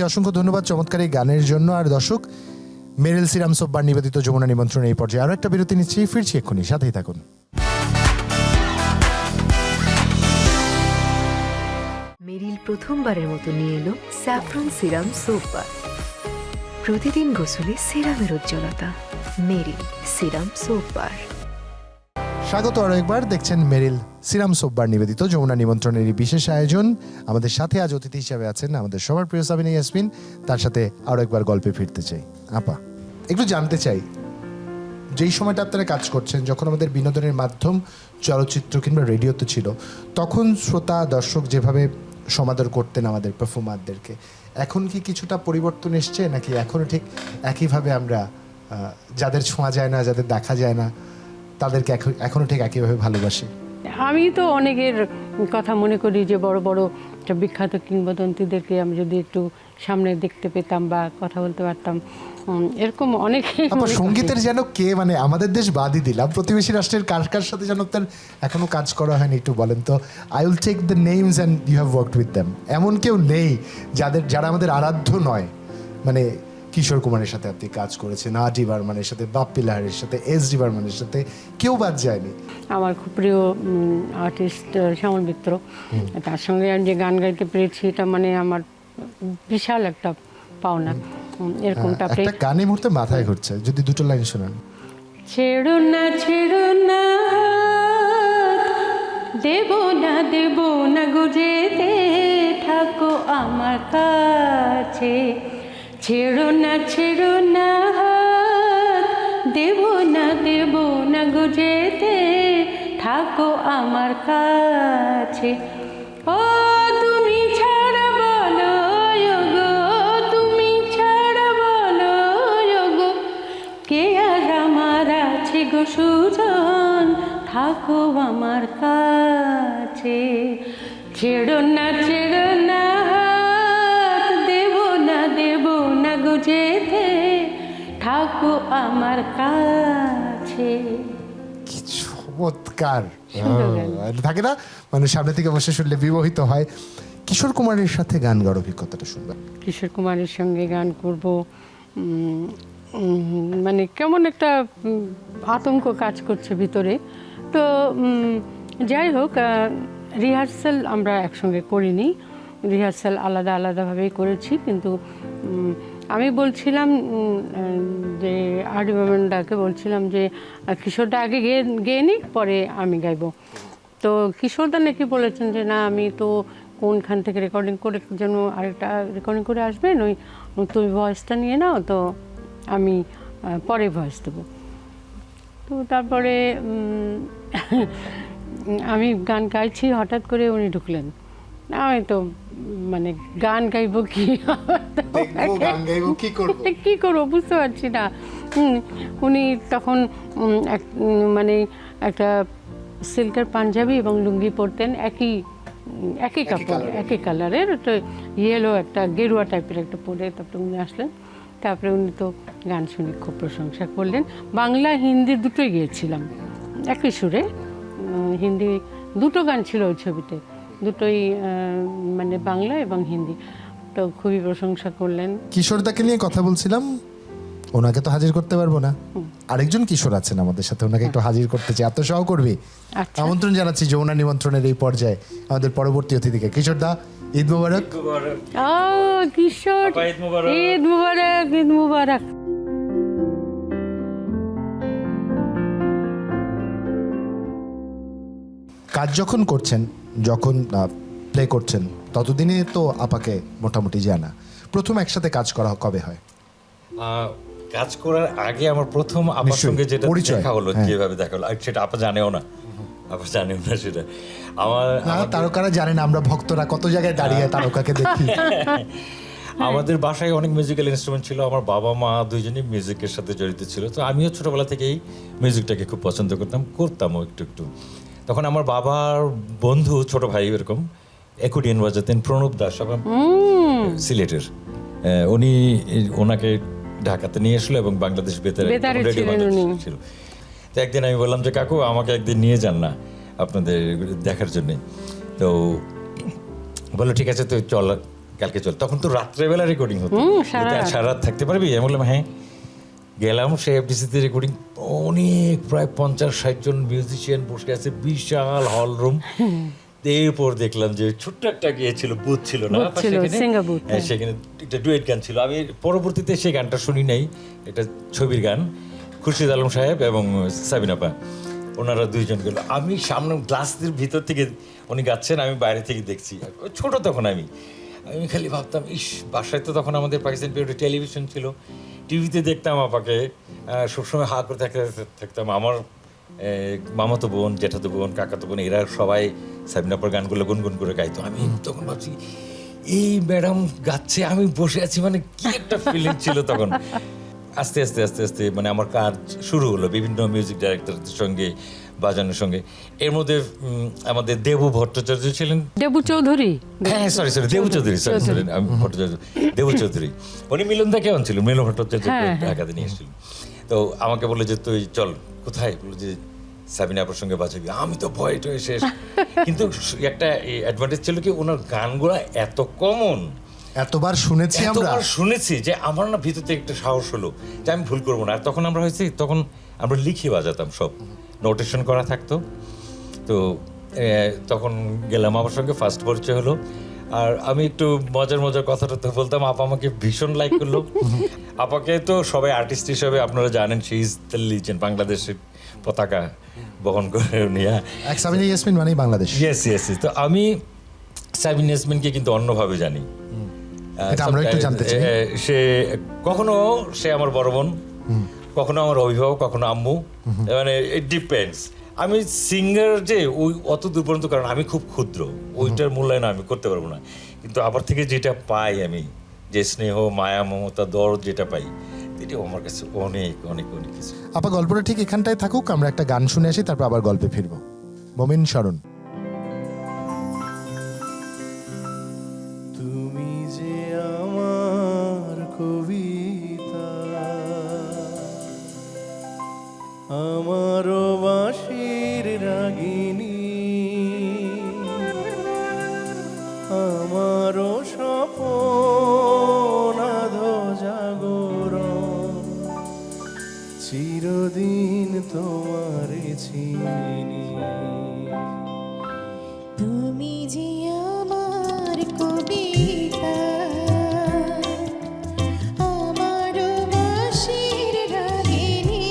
অসংখ্য ধন্যবাদ চমৎকার এই গানের জন্য। আর দর্শক, মেরিল সিরাম সোব্বার নিবেদিত যমুনা নিমন্ত্রণ এই পর্যায়ে আরো একটা বিরতি নিচ্ছি, ফিরছি এক্ষুনি, সাথেই থাকুন। মেরিল প্রথমবারের মতো নিয়ে এলো স্যাফরন সিরাম সোপ বার। প্রতিদিন গোসলে সিরামের উজ্জ্বলতা। মেরিল সিরাম সোপ বার। স্বাগত আরো একবার, দেখছেন মেরিল সিরাম সোব্বার নিবেদিত যমুনা নিমন্ত্রণের এই বিশেষ আয়োজন। আমাদের সাথে আজ অতিথি হিসেবে আছেন আমাদের সবার প্রিয় সাবিনা ইয়াসমিন। তার সাথে আরো একবার গল্পে ফিরতে চাই। আপা, একটু জানতে চাই, যেই সময়টা আপনারা কাজ করছেন, যখন আমাদের বিনোদনের মাধ্যম চলচ্চিত্র কিংবা রেডিওতে ছিল, তখন শ্রোতা দর্শক যেভাবে সমাদর করতেন আমাদের পারফর্মারদেরকে, এখন কি কিছুটা পরিবর্তন এসছে, নাকি এখনো ঠিক একইভাবে আমরা যাদের ছোঁয়া যায় না, যাদের দেখা যায় না, তাদেরকে এখনো ঠিক একইভাবে ভালোবাসি? আমি তো অনেকের কথা মনে করি যে বড় বড় বিখ্যাত কিংবদন্তিদেরকে আমি যদি একটু সামনে দেখতে পেতাম বা কথা বলতে পারতাম, এরকম অনেকে। সঙ্গীতের যেন কে, মানে আমাদের দেশ বাদই দিলাম, প্রতিবেশী রাষ্ট্রের কার কার সাথে যেন তার এখনো কাজ করা হয়নি, একটু বলেন তো। I will take the names and you have worked with them. এমন কেউ নেই যারা আমাদের আরাধ্য নয়? মানে কিশোর কুমারের সাথে আপনি কাজ করেছেন, আর.ডি. বর্মনের সাথে, বাপ্পি লাহিড়ীর সাথে, এস.ডি. বর্মনের সাথে, কেউ বাদ যায়নি। আমার খুব প্রিয় আর্টিস্ট শ্যামল মিত্র, তার সঙ্গে আমি যে গান গাইতে পেরেছি, এটা মানে আমার বিশাল একটা পাওনা। এরকমটা একটা গান এই মুহূর্তে মাথায় ঘুরছে, যদি দুটো লাইন শোনান। ছেড়ো না দেব না গো যেতে থাকো আমার কাছে। ছেড়ো না দেব না গো যেতে থাকো আমার কাছে। ও তুমি ছাড়া বলো গো, তুমি ছাড়া বলো গো, কে আর আমার আছে গো সুজন, থাকো আমার কাছে। ছেড়ো না দেব না গো যেতে থাকো আমার কাছে। কি চমৎকার সুন্দর গান। থাকে না, মানে সামনে থেকে বসে শুনলে বিমোহিত হয়। কিশোর কুমারের সাথে গান গাওয়ার অভিজ্ঞতাটা শুনবেন। কিশোর কুমারের সঙ্গে গান করব, মানে কেমন একটা আতঙ্ক কাজ করছে ভিতরে। তো যাই হোক, রিহার্সাল আমরা একসঙ্গে করিনি, রিহার্সাল আলাদা আলাদাভাবেই করেছি। কিন্তু আমি বলছিলাম যে আর.ডি. বর্মনদাকে বলছিলাম যে কিশোরদা আগে গেয়ে নিক, পরে আমি গাইব। তো কিশোরদা নাকি বলেছেন যে না, আমি তো কোনখান থেকে রেকর্ডিং করে যেন আরেকটা রেকর্ডিং করে আসবেন, তুমি ভয়েসটা নিয়ে নাও, তো আমি পরে ভয়েস দেবো। তো তারপরে আমি গান গাইছি, হঠাৎ করে উনি ঢুকলেন। আমি তো মানে গান গাইবো কি কি করবো বুঝতে পারছি না। উনি তখন মানে একটা সিল্কের পাঞ্জাবি এবং লুঙ্গি পরতেন, একই কাপড়, একই কালারের, একটা ইয়েলো একটা গেরুয়া টাইপের একটা পরে। তারপরে উনি আসলেন, তারপরে উনি তো গান শুনে খুব প্রশংসা করলেন। বাংলা হিন্দি দুটোই গিয়েছিলাম একই সুরে। হিন্দি দুটো গান ছিল ওই ছবিতে, দুটোই মানে বাংলা এবং হিন্দি। তো খুবই প্রশংসা করলেন। কিশোরদাকে নিয়ে কথা বলছিলাম, ওনাকে তো হাজির করতে পারবো না, আরেকজন কিশোর আছেন আমাদের সাথে, ওনাকে একটু হাজির করতে চাই। আত্মসহকর্মী আমন্ত্রণ জানাচ্ছি যমুনা নিমন্ত্রণের এই পর্যায়ে আমাদের পরবর্তী অতিথিকে। কিশোরদা, ঈদ মুবারক। কিশোর, ঈদ মুবারক, ঈদ মুবারক। কাজ যখন করছেন, যখন প্লে করছেন, ততদিনে তো আপাকে মোটামুটি জানা। প্রথম একসাথে কাজ করা কবে হয়? কাজ করার আগে আমার প্রথম আপার সঙ্গে যেটা দেখা হলো, যেভাবে দেখা হলো, সেটা আপা জানেও না, আপা জানেও না সেটা। আমার তারকারা জানে না, আমরা ভক্তরা কত জায়গায় দাঁড়িয়ে তারকাকে দেখি। আমাদের বাসায় অনেক মিউজিক্যাল ইনস্ট্রুমেন্ট ছিল, আমার বাবা মা দুইজনই মিউজিকের সাথে জড়িত ছিল। তো আমিও ছোটবেলা থেকেই মিউজিকটাকে খুব পছন্দ করতামও একটু। তখন আমার বাবার বন্ধু, ছোট ভাই এরকম অ্যাকর্ডিয়ন বাজাতেন, প্রণব দাস, সিলেটের। ওনাকে ঢাকাতে নিয়ে আসলো এবং বাংলাদেশ বেতারে ছিল। তো একদিন আমি বললাম যে কাকু, আমাকে একদিন নিয়ে যান না আপনাদের দেখার জন্যে। তো বললো ঠিক আছে, তো চল কালকে চল। তখন তো রাত্রেবেলা রেকর্ডিং হতো, সারা রাত। সারা রাত থাকতে পারবি? আমি বললাম হ্যাঁ। গেলাম সে এফডিসিতে রেকর্ডিং, অনেক প্রায় 50-60 জন মিউজিশিয়ান বসে আছে, বিশাল হল রুম। এরপর দেখলাম যে ছোট্ট একটা গিয়েছিল, বুথ ছিল না বুথ ছিল, সেখানে? singer booth, হ্যাঁ, হ্যাঁ। সেখানে একটা ডুয়েট গান ছিল। আমি পরবর্তীতে সেই গানটা শুনি নাই, এটা ছবির গান, খুরশিদ আলম সাহেব এবং সাবিনা আপা, ওনারা দুইজন গেল। আমি সামনে গ্লাসের ভিতর থেকে উনি গাচ্ছেন, আমি বাইরে থেকে দেখছি। ছোট তখন আমি খালি ভাবতাম, ইস, বাসায় তো তখন আমাদের পাকিস্তান পিরিয়ডে টেলিভিশন ছিল, টিভিতে দেখতাম আপাকে, সবসময় হা করে থাকতাম। আমার মামাতো বোন, জ্যাঠাতো বোন, কাকাতো বোন, এরা সবাই সাবিনা আপার গানগুলো গুনগুন করে গাইতো। আমি তখন ভাবছি এই ম্যাডাম গাচ্ছে, আমি বসে আছি, মানে কি একটা ফিলিং ছিল তখন। আস্তে আস্তে আস্তে আস্তে মানে আমার কাজ শুরু হলো বিভিন্ন মিউজিক ডাইরেক্টরদের সঙ্গে বাজানোর সঙ্গে। এর মধ্যে আমাদের দেবু ভট্টাচার্য ছিলেন, দেবু চৌধুরী, হ্যাঁ সরি দেবু চৌধুরী, সরি আমি ভট্টাচার্য, দেবু চৌধুরী, উনি মিলনদা কেমন ছিল, মিলন ভট্টাচার্য ঢাকাতে নিয়ে এসেছিলেন। তো আমাকে বলে যে তুই চল, কোথায়? বলে যে সাবিনা আপার সঙ্গে বাজাবি। আমি তো ভয় টয় শেষ, কিন্তু একটা অ্যাডভান্টেজ ছিল কি, ওনার গানগুলো এত কমন, এতবার শুনেছি আমরা, এতবার শুনেছি যে আমার না ভিতর থেকে একটা সাহস হলো যে আমি ভুল করবো না। আর তখন আমরা হয়েছি, তখন আমরা লিখে বাজাতাম, সব নোটেশন করা থাকতো। তো তখন গেলাম, আমার সঙ্গে ফার্স্ট পরিচয় হলো। আর আমি একটু মজার কথাটা তো বলতাম, আপা আমাকে ভীষণ লাইক করলো। আপাকে তো সবাই আর্টিস্ট হিসাবে আপনারা জানেন, শি ইজ দ্য লিজেন্ড, বাংলাদেশের পতাকা বহন করে নিয়ে। এক সাবিনা ইয়াসমিন মানেই বাংলাদেশ। ইয়েস। তো আমি সাবিনা ইয়াসমিনকে কিন্তু অন্যভাবে জানি। এটা আমরা একটু জানতে চাই। সে কখনো সে আমার বড় বোন, কখনো আমার অভিভাবক, কখনো আম্মু, মানে ইট ডিপেন্ডস। আমি সিঙ্গার যে ওই অত দূর পর্যন্ত, কারণ আমি খুব ক্ষুদ্র, ওইটার মূল্যায়ন আমি করতে পারবো না। কিন্তু আবার থেকে যেটা পাই আমি, যে স্নেহ, মায়া, মমতা, দরদ যেটা পাই, এটাও আমার কাছে অনেক অনেক অনেক কিছু। আপা গল্পটা ঠিক এখানটায় থাকুক, আমরা একটা গান শুনে আসি, তারপর আবার গল্পে ফিরবো। মমিন শরণ। তুমি যে আমার কবিতা, আমারও বাঁশির রাগিনী, আমারও স্বপন আধো জাগরণ, চিরদিন তোমারে চিনি। তুমি যে আমার কবিতা, আমারও বাঁশির রাগিনী,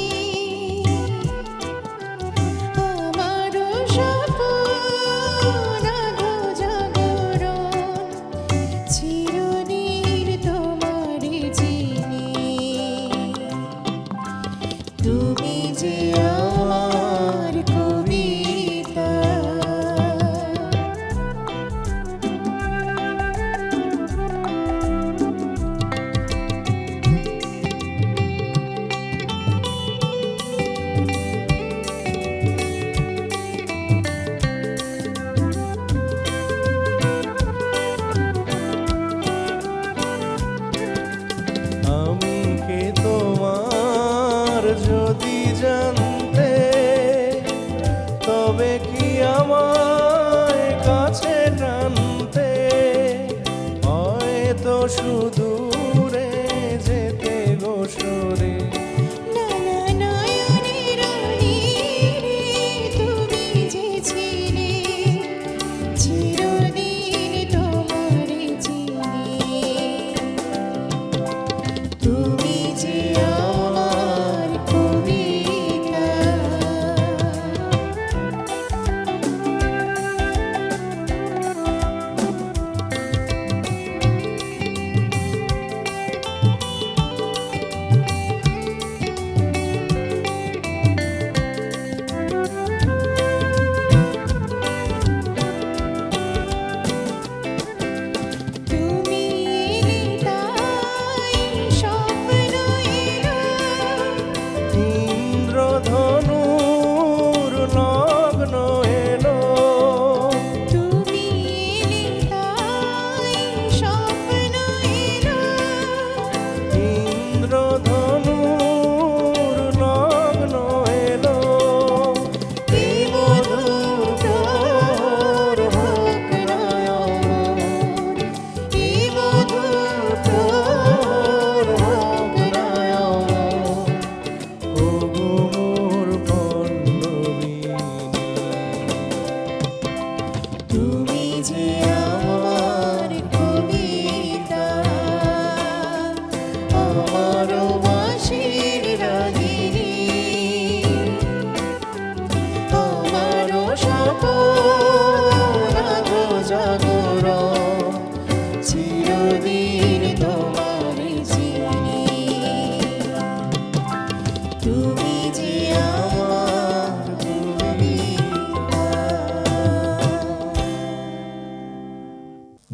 আমারও স্বপন আধো জাগরণ, চিরদিন তোমারে চিনি। তুমি যে আমার কবিতা,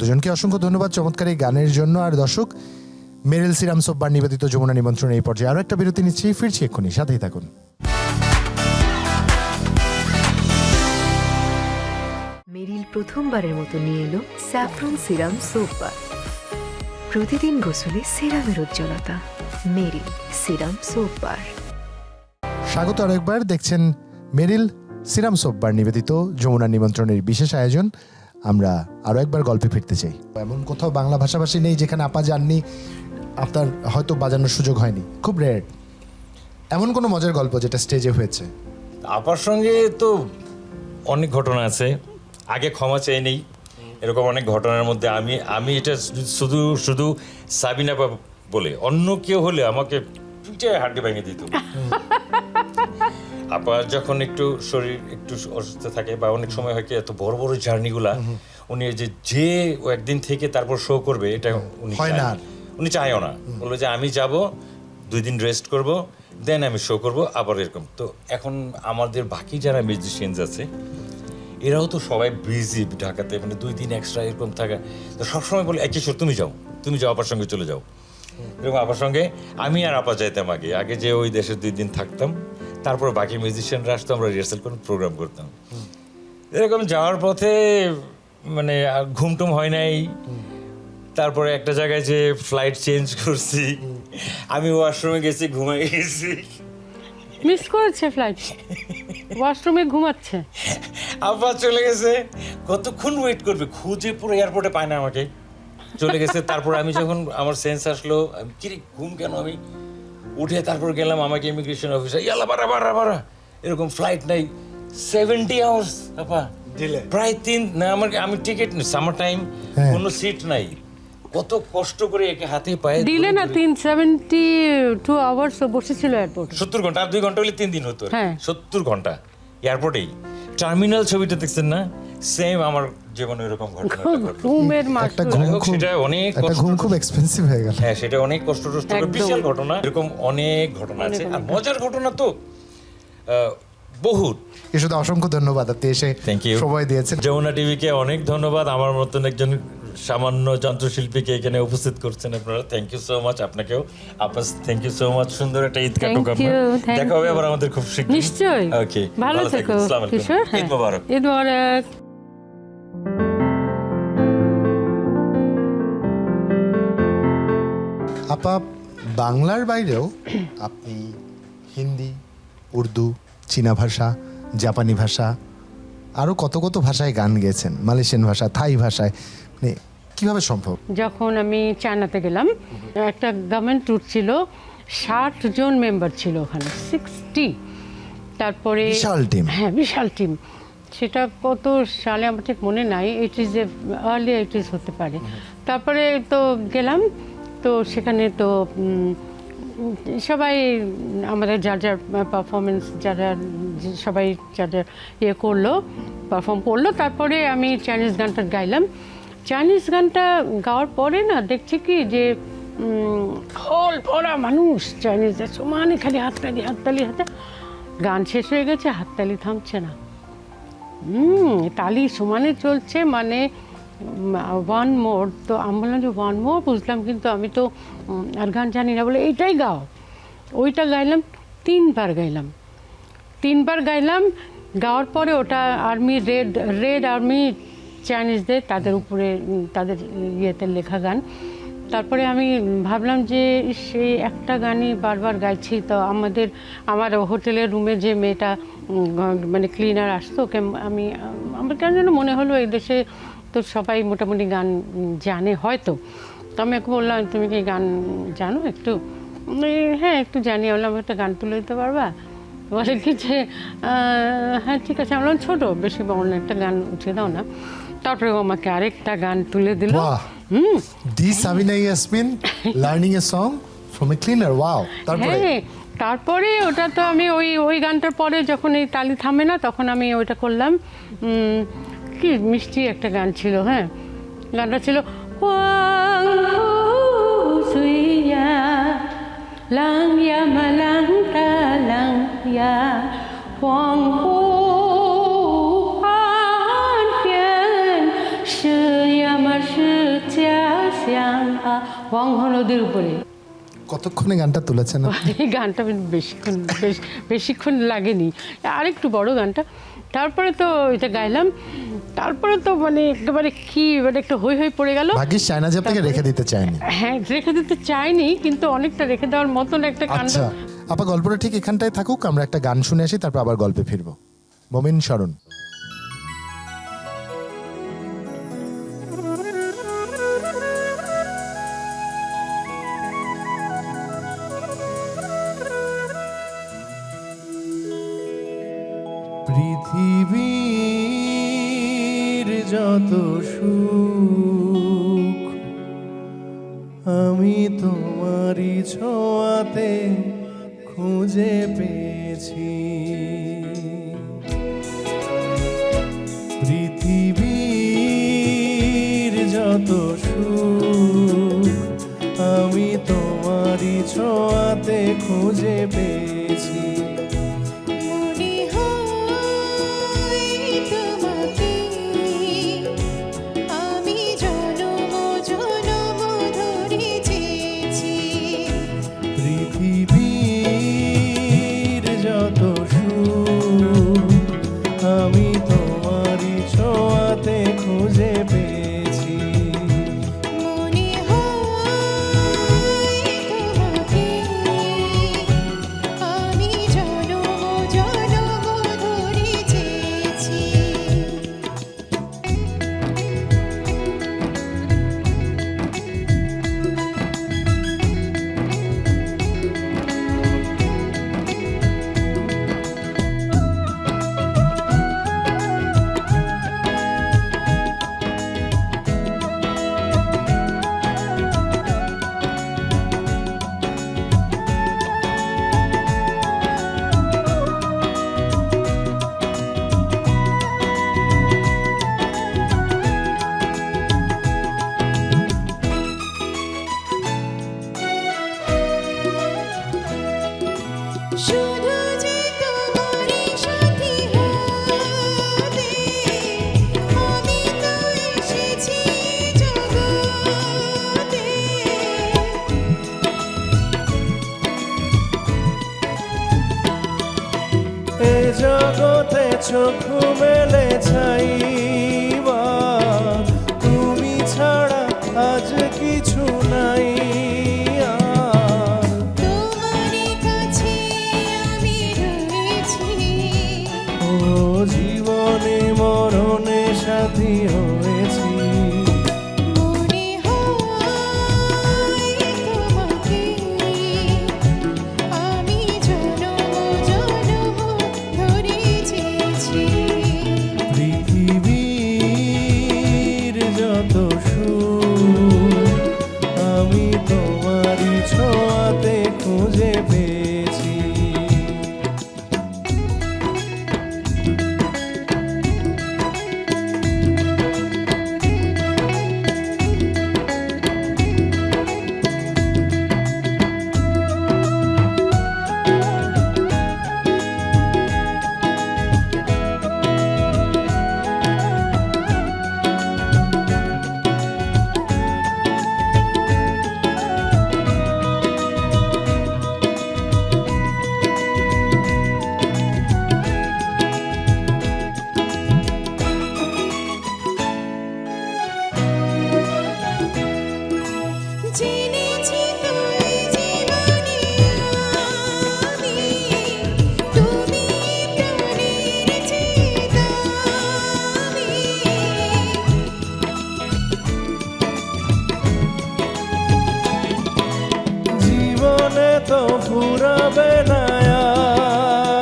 দুজনকে অসংখ্য ধন্যবাদ চমৎকার এই গানের জন্য। আর দর্শক, মেরিল সিরাম সোব্বার নিবেদিত যমুনা নিমন্ত্রণ এই পর্যায়ে আরও একটা বিরতি নিচ্ছি, ফিরছি এক্ষুনি, সাথেই থাকুন। মেরিল প্রথমবারের মতো নিয়ে এলো স্যাফরন সিরাম সোপ বার। প্রতিদিন গোসলে সিরামের উজ্জ্বলতা। মেরিল সিরাম সোপ বার। স্বাগত আরো একবার, দেখছেন মেরিল সিরাম সোব্বার নিবেদিত যমুনা নিমন্ত্রণের বিশেষ আয়োজন। আমরা আরো একবার গল্পে ফিরতে চাই। এমন কোথাও বাংলা ভাষাভাষী নেই যেখানে আপা যাননি, আপনার হয়তো বাজানোর সুযোগ হয়নি, খুব রেয়ার। এমন কোনো মজার গল্প যেটা স্টেজে হয়েছে? আপার সঙ্গে তো অনেক ঘটনা আছে, আগে ক্ষমা চেয়ে নেই। এরকম অনেক ঘটনার মধ্যে আমি এটা শুধু শুধু সাবিনা আপা বলে, অন্য কেউ হলে আমাকে পিঠে হাড্ডি ভেঙে দিত। আপা যখন একটু শরীর একটু অসুস্থ থাকে বা অনেক সময় হয় কি এত বড় বড় জার্নিগুলা উনি যে ও একদিন থেকে তারপর শো করবে এটা উনি চায়ও না। বললো যে আমি যাব 2 দিন রেস্ট করব, দেন আমি শো করব আবার এরকম। তো এখন আমাদের বাকি যারা মিউজিশিয়ানস আছে এরাও তো সবাই বিজি ঢাকাতে, মানে 2 দিন এক্সট্রা এরকম থাকা। তো সবসময় বলে একই শো তুমি যাও আপার সঙ্গে চলে যাও। এরকম আপার সঙ্গে আমি আর আপা যাইতাম আগে যে ওই দেশে 2 দিন থাকতাম, তারপর বাকি মিউজিশিয়ানরা আসতো, আমরা রিহার্সাল করে প্রোগ্রাম করতাম। এরকম যাওয়ার পথে মানে ঘুমটুম হয় নাই। তারপরে একটা জায়গায় যে ফ্লাইট চেঞ্জ করছি, আমি ওয়াশরুমে গেছি, ঘুমাই গেছি, মিস করেছে ফ্লাইট, ওয়াশরুমে ঘুমাচ্ছে। আবার চলে গেছে, কতক্ষণ ওয়েট করবে, খুঁজে পুরো এয়ারপোর্টে পায় না আমাকে, চলে গেছে। তারপর আমি যখন আমার সেন্স আসলো কি ঘুম কেন, আমি উঠে তারপর গেলাম, আমাকে ইমিগ্রেশন অফিসার ইয়ালা বারা এরকম ফ্লাইট নাই, 70 আওয়ার্স আপা প্রায় 3 না আমি টিকিট সামার টাইম, কোনো সিট নাই, কত কষ্ট করে একে হাতে পায়ে দিলে না 72 আওয়ার্স বসেছিল এয়ারপোর্টে। 70 ঘন্টা, আর 2 ঘন্টা হলে 3 দিন হতো। হ্যাঁ 70 ঘন্টা এয়ারপোর্টেই। টার্মিনাল ছবিটা দেখছেন না, সেম আমার জীবনে এরকম ঘটনা। ঘুমের একটা মাস্টার, সেটা অনেক ঘুম খুব এক্সপেন্সিভ হয়ে গেল। হ্যাঁ সেটা অনেক কষ্ট বিশাল ঘটনা, এরকম অনেক ঘটনা আছে। আর মজার ঘটনা তো বহুত। এসব অসংখ্য ধন্যবাদ, আপনি এসে সময় দিয়েছেন। যমুনা টিভিকে অনেক ধন্যবাদ, আমার মতন একজন সামান্য যন্ত্রশিল্পীকে এখানে উপস্থিত করছেন আপনারা। থ্যাংক ইউ সো মাচ আপনাকেও। আপা থ্যাংক ইউ সো মাচ, সুন্দর একটা ঈদ কাটুক আপনার। দেখা হবে আবার আমাদের খুব শীঘ্রই। নিশ্চয়ই। ওকে, ভালো থেকো কিশোর। ঈদ মোবারক। ঈদ মোবারক। আপা, বাংলার বাইরেও আপনি হিন্দি, উর্দু, চীনা ভাষা, জাপানি ভাষা, আরও কত কত ভাষায় গান গেয়েছেন, মালয়েশিয়ান ভাষা, থাই ভাষায়, মানে কীভাবে সম্ভব? যখন আমি চায়নাতে গেলাম, একটা গভর্নমেন্ট ট্যুর ছিল, 60 জন মেম্বার ছিল ওখানে, 60। তারপরে বিশাল টিম। হ্যাঁ বিশাল টিম। সেটা কত সালে আমার ঠিক মনে নাই, আর্লি 80s হতে পারে। তারপরে তো গেলাম, তো সেখানে তো সবাই আমাদের যার যার পারফরমেন্স, সবাই যার ইয়ে করলো, পারফর্ম করলো। তারপরে আমি চাইনিজ গানটা গাইলাম। চাইনিজ গানটা গাওয়ার পরে না দেখছি কি যে হল ভরা মানুষ, চাইনিজদের সমানে খালি হাততালি গান শেষ হয়ে গেছে, হাততালি থামছে না, তালি সমানে চলছে, মানে 1 মোর। তো আমি বললাম যে 1 মোর, বুঝলাম, কিন্তু আমি তো আর গান জানি না, বলে এইটাই গাও। ওইটা গাইলাম, 3 বার গাইলাম। গাওয়ার পরে ওটা আর্মি, রেড আর্মি চাইনিজদের, তাদের উপরে তাদের ইয়েতে লেখা গান। তারপরে আমি ভাবলাম যে সেই একটা গানই বারবার গাইছি। তো আমার হোটেলের রুমে যে মেয়েটা মানে ক্লিনার আসতো, ওকে আমার কেন যেন মনে হলো এই দেশে তো সবাই মোটামুটি গান জানে হয়তো। তো আমি ওকে বললাম, তুমি কি গান জানো একটু? হ্যাঁ একটু জানি। বললাম একটা গান তুলে দিতে পারবা? বলে কি যে হ্যাঁ ঠিক আছে। আমরা ছোটো, বেশি বড় একটা গান উঠিয়ে দাও না। তারপরে ও আমাকে আরেকটা গান তুলে দিল। The Sabina Yasmin learning a song from a cleaner. Wow. তারপরে ওটা তো আমি ওই গানটার পরে যখন এই তালি থামে না, তখন আমি ওইটা করলাম। কি মিষ্টি একটা গান ছিল। হ্যাঁ, গানটা ছিল লাং ইয়া মালাং তা লাং ইয়া ওয়াং হো আন পিয়ান শি ইয়া মা শি বঙ্গ নদীর উপরে। কতক্ষণে গানটা তুলেছেন আপনি? এই গানটা বেশিক্ষণ লাগেনি, আরেকটু বড় গানটা। তারপরে তো এটা গাইলাম, তারপরে তো মানে একেবারে কি মানে একটা হই হই পড়ে গেল। ভাগ্যিস চায়না যে আপনাকে রেখে দিতে চায়নি। হ্যাঁ, রেখে দিতে চাইনি, কিন্তু অনেকটা রেখে দেওয়ার মতন একটা কাণ্ড। আচ্ছা আপা, গল্পটা ঠিক এখানটায় থাকুক, আমরা একটা গান শুনে আসি, তারপর আবার গল্পে ফিরবো। মমিন শরণ। পৃথিবীর যত সুখ আমি তোমারই ছোঁয়াতে খুঁজে পেয়েছি। পৃথিবীর যত সুখ আমি তোমারই ছোঁয়াতে খুঁজে পেয়েছি। মনে হয় তোমাকে আমি জনম জনম ধরে চেয়েছি। পৃথিবীর যত সুখ আমি তোমারই ছোঁয়াতে খুঁজে পেয়েছি। মনে হয় তোমাকে আমি জনম জনম ধরে চেয়েছি। শুধু যে তোমারই সাথী হবে আমি তো এসেছি জগতে। এ জগতে চোখ মেলে ছাইবা তুমি ছাড়া আজ কিছু নাই আর। তোমারই কাছে আমি রয়েছি। ও জীবনে মরণে সাথী হয়েছি। মনে হয় তোমাকে আমি জনম জনম ধরে চেয়েছি। পৃথিবীর যত সুখ আমি তোমারই ছোঁয়াতে খুঁজে পেয়েছি। জেনেছি তো এই জীবনে আমি তুমি প্রাণের চেয়ে দামি। জীবনে তো ফুরাবে না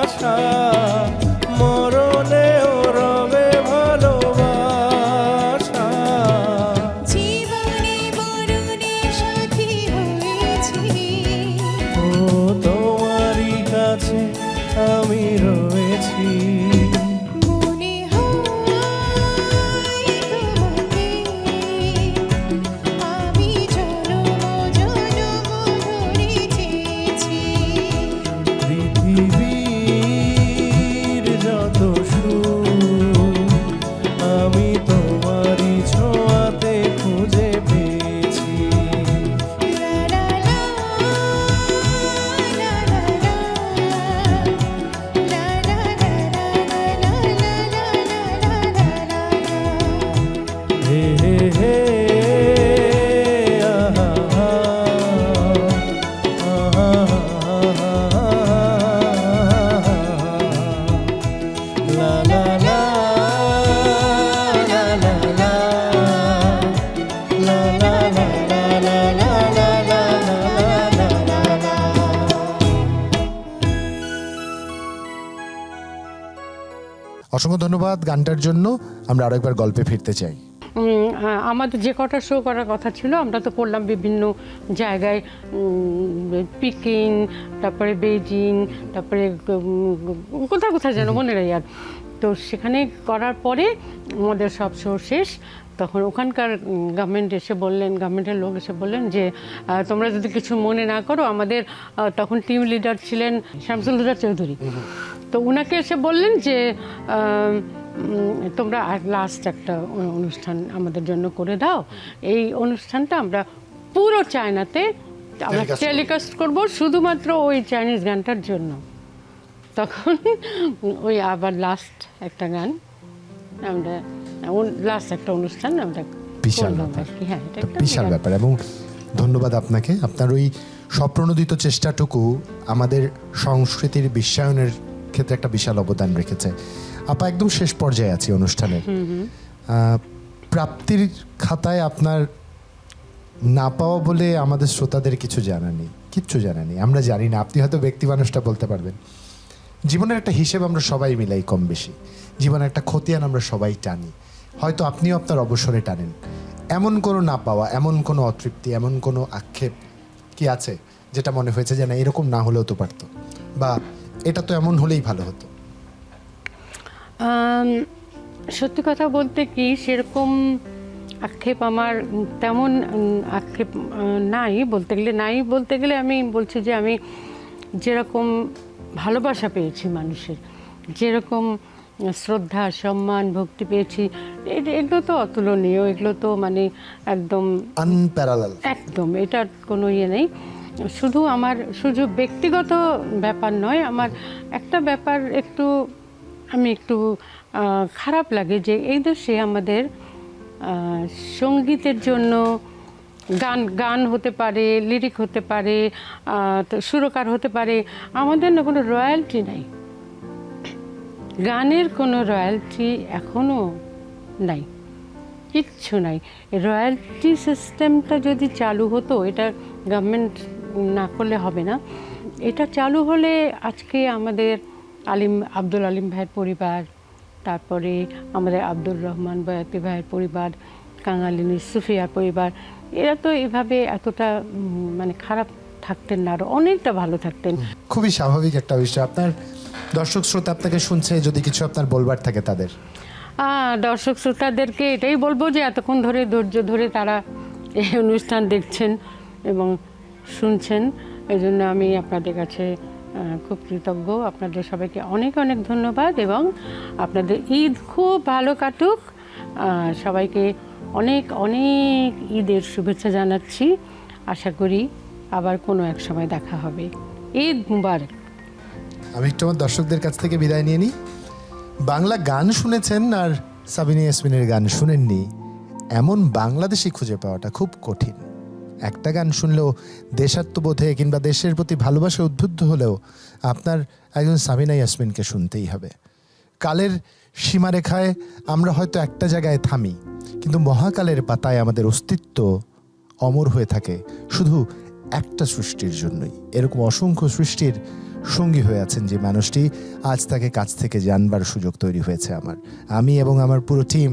আশা মরণেও রবে ভালোবাসা। জীবনে মরণে সাথী হয়েছি। ও তোমারই কাছে আমি রয়েছি। মনে হয় তোমাকে আমি জনম জনম ধরে চেয়েছি। পৃথিবীর যত সুখ আমি তোমারই ছোঁয়াতে খুঁজে পেয়েছি। লা লা লা লা লা লা লা লা লা লা লা লা লা লা লা। অসংখ্য ধন্যবাদ গানটার জন্য। আমরা আরো একবার গল্পে ফিরতে চাই। আমাদের যে কটা শো করার কথা ছিল আমরা তো করলাম বিভিন্ন জায়গায়, পিকিং, তারপরে বেইজিং, তারপরে কোথায় কোথায় যেন মনে নেই আর। তো সেখানে করার পরে আমাদের সব শো শেষ, তখন ওখানকার গভর্নমেন্টের লোক এসে বললেন যে তোমরা যদি কিছু মনে না করো, আমাদের তখন টিম লিডার ছিলেন শামসুল হুদা চৌধুরী, তো উনাকে এসে বললেন যে তোমরা লাস্ট একটা অনুষ্ঠান আমাদের জন্য করে দাও। এই অনুষ্ঠানটা আমরা পুরো চায়নাতে আমরা টেলিকাস্ট করব শুধুমাত্র ওই চাইনিজ গানটার জন্য। তখন ওই আবার লাস্ট একটা গান আমরা লাস্ট একটা অনুষ্ঠান আমরা বিশাল করলাম ব্যাপার। আর কি। হ্যাঁ, এটা একটা বিশাল ব্যাপার, এবং ধন্যবাদ আপনাকে। আপনার ওই স্বপ্রণোদিত চেষ্টাটুকু আমাদের সংস্কৃতির বিশ্বায়নের ক্ষেত্রে একটা বিশাল অবদান রেখেছে। আপা, একদম শেষ পর্যায়ে আছি অনুষ্ঠানের। প্রাপ্তির খাতায় আপনার না পাওয়া বলে আমাদের শ্রোতাদের কিচ্ছু জানা নেই। আমরা জানি না, আপনি হয়তো ব্যক্তি মানুষটা বলতে পারবেন। জীবনের একটা হিসেব আমরা সবাই মিলাই কম বেশি, জীবনের একটা খতিয়ান আমরা সবাই টানি, হয়তো আপনিও আপনার অবসরে টানেন। এমন কোনো না পাওয়া, এমন কোনো অতৃপ্তি, এমন কোনো আক্ষেপ কি আছে যেটা মনে হয়েছে যে না, এরকম না হলেও তো পারতো, বা এটা তো এমন হলেই ভালো হতো? সত্যি কথা বলতে কি, সেরকম আক্ষেপ আমার তেমন আক্ষেপ নাই বলতে গেলে আমি বলছি যে আমি যেরকম ভালোবাসা পেয়েছি মানুষের, যেরকম শ্রদ্ধা, সম্মান, ভক্তি পেয়েছি, এগুলো তো অতুলনীয়, এগুলো তো মানে একদম আনপ্যারালাল, একদম এটার কোনো ইয়ে নেই। শুধু ব্যক্তিগত ব্যাপার নয়, আমার একটা ব্যাপার আমি একটু খারাপ লাগে যে এই দেশে আমাদের সঙ্গীতের জন্য গান হতে পারে, লিরিক হতে পারে, সুরকার হতে পারে, আমাদের না কোনো রয়্যালটি নাই। গানের কোনো রয়্যালটি এখনও নাই, কিচ্ছু নাই। রয়্যালটি সিস্টেমটা যদি চালু হতো, এটা গভর্নমেন্ট না করলে হবে না, এটা চালু হলে আজকে আমাদের আব্দুল আলিম ভাইয়ের পরিবার, তারপরে আমাদের আব্দুর রহমান বয়াতি ভাইয়ের পরিবার, কাঙালিনী সুফিয়ার পরিবার, এরা তো এভাবে এতটা মানে খারাপ থাকতেন না, আরও অনেকটা ভালো থাকতেন। খুবই স্বাভাবিক একটা বিষয়। আপনার দর্শক শ্রোতা আপনাকে শুনছে, যদি কিছু আপনার বলবার থাকে তাদের। দর্শক শ্রোতাদেরকে এটাই বলবো যে এতক্ষণ ধরে ধৈর্য ধরে তারা এই অনুষ্ঠান দেখছেন এবং শুনছেন, এই জন্য আমি আপনাদের কাছে খুব কৃতজ্ঞ। আপনাদের সবাইকে অনেক অনেক ধন্যবাদ, এবং আপনাদের ঈদ খুব ভালো কাটুক। সবাইকে অনেক অনেক ঈদের শুভেচ্ছা জানাচ্ছি। আশা করি আবার কোনো এক সময় দেখা হবে। ঈদ মুবারক। আমি একটু আমার দর্শকদের কাছ থেকে বিদায় নিয়ে নিই। বাংলা গান শুনেছেন আর সাবিনা ইয়াসমিনের গান শুনেননি, এমন বাংলাদেশি খুঁজে পাওয়াটা খুব কঠিন। একটা গান শুনলেও দেশাত্মবোধে কিংবা দেশের প্রতি ভালোবাসা উদ্বুদ্ধ হলেও আপনার একজন সাবিনা ইয়াসমিনকে শুনতেই হবে। কালের সীমারেখায় আমরা হয়তো একটা জায়গায় থামি, কিন্তু মহাকালের পাতায় আমাদের অস্তিত্ব অমর হয়ে থাকে শুধু একটা সৃষ্টির জন্যই। এরকম অসংখ্য সৃষ্টির সঙ্গী হয়ে আছেন যে মানুষটি, আজ তাকে কাছ থেকে জানবার সুযোগ তৈরি হয়েছে আমি এবং আমার পুরো টিম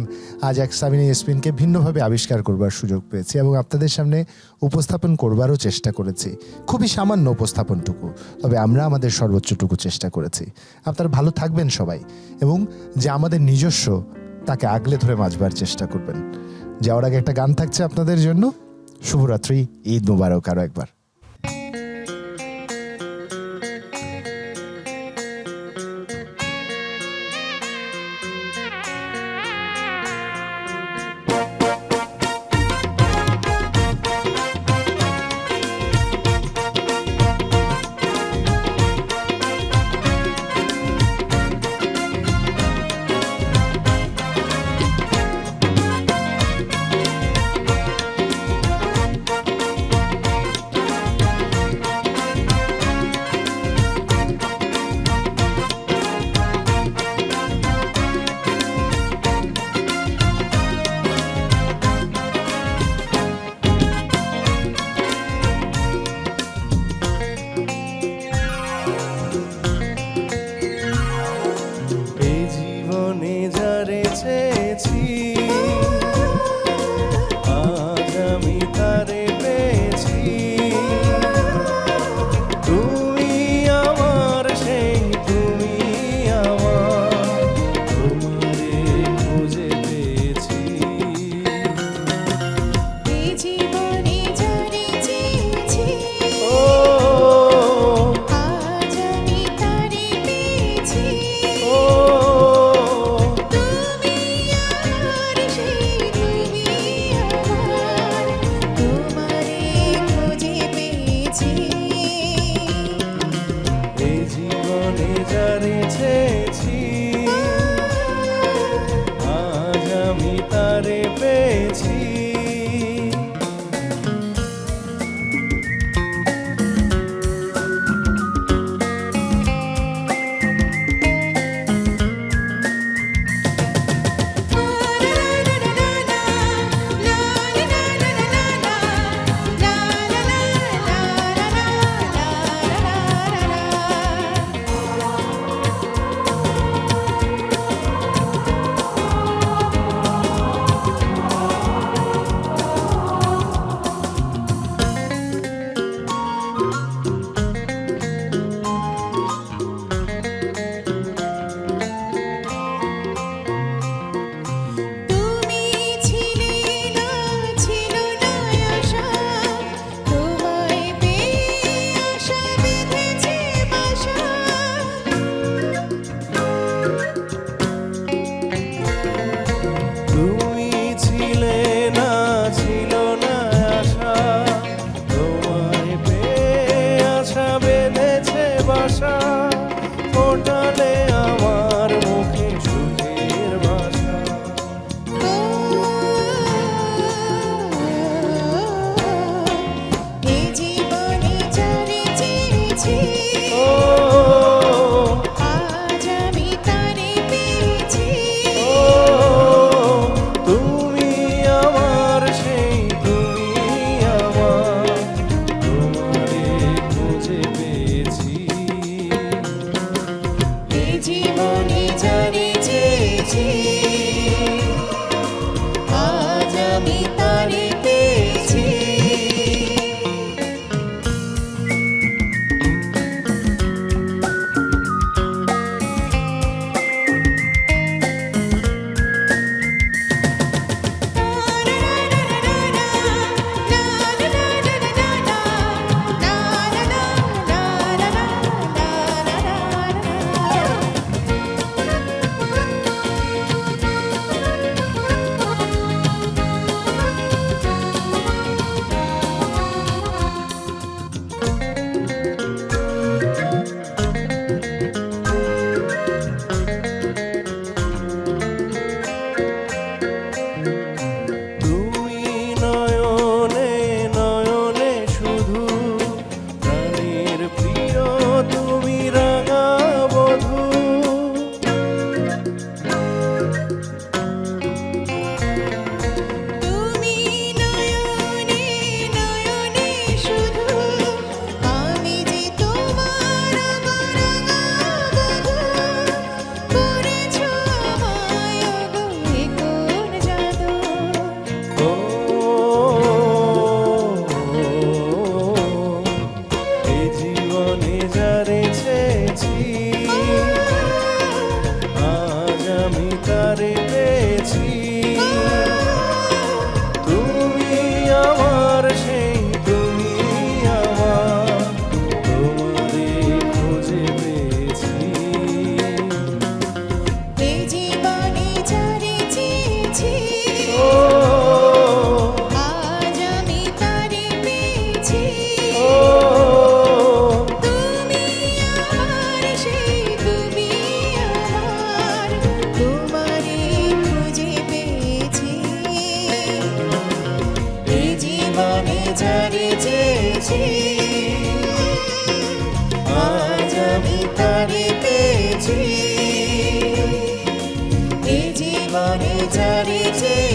আজ এক সাবিনা ইয়াসমিনকে ভিন্নভাবে আবিষ্কার করবার সুযোগ পেয়েছি এবং আপনাদের সামনে উপস্থাপন করবারও চেষ্টা করেছি। খুবই সামান্য উপস্থাপনটুকু, তবে আমরা আমাদের সর্বোচ্চটুকু চেষ্টা করেছি। আপনারা ভালো থাকবেন সবাই, এবং যে আমাদের নিজস্ব তাকে আগলে ধরে বাঁচবার চেষ্টা করবেন। যাওয়ার আগে একটা গান থাকছে আপনাদের জন্য। শুভরাত্রি, ঈদ মুবারক আরও একবার। জীবনে যারে চেয়েছি আজ আমি তারে পেয়েছি তুমি আমার সেই তুমি আমার তোমারে খুঁজে পেয়েছি এই জীবনে যারে চেয়েছি ও আজ আমি তারে পেয়েছি ও তুমি আমার সেই তুমি আমার তোমারে খুঁজে পেয়েছি এই জীবনে যারে চেয়েছি আজ আমি তারে পেয়েছি তুমি ছিলে না ছিল না আশা তোমায় পেয়ে আশা বেঁধেছে বাসা তুমি ছিলে না ছিল না আশা তোমায় পেয়ে আশা বেঁধেছে বাসা ফোটালে আমার মুখে সুখের ভাষা এই জীবনে যারে চেয়েছি ও আজ আমি তারে পেয়েছি ও তুমি আমার সেই তুমি আমার তোমারে খুঁজে পেয়েছি এই জীবনে যারে চেয়েছি আজ আমি তারে পেয়েছি তুই নয়নে নয়নে শুধু প্রাণের প্রিয় তুমি রাঙা বধূ তুমি নয়নে নয়নে শুধু আমি যে তোমার বধূ করেছ আমায় গো কোন জাদু ও এই জীবনে যারে চেয়েছি আজ আমি তারে পেয়েছি তুমি আমার সেই তুমি আমার তোমারে খুঁজে পেয়েছি এই জীবনে যারে চেয়েছি ও আজ আমি তারে পেয়েছি ও তুমি আমার সেই তুমি আমার তোমারে খুঁজে পেয়েছি এই জীবনে যারে চেয়েছি আজ আমি তারে পেয়েছি এই জীবনে যারে চেয়েছি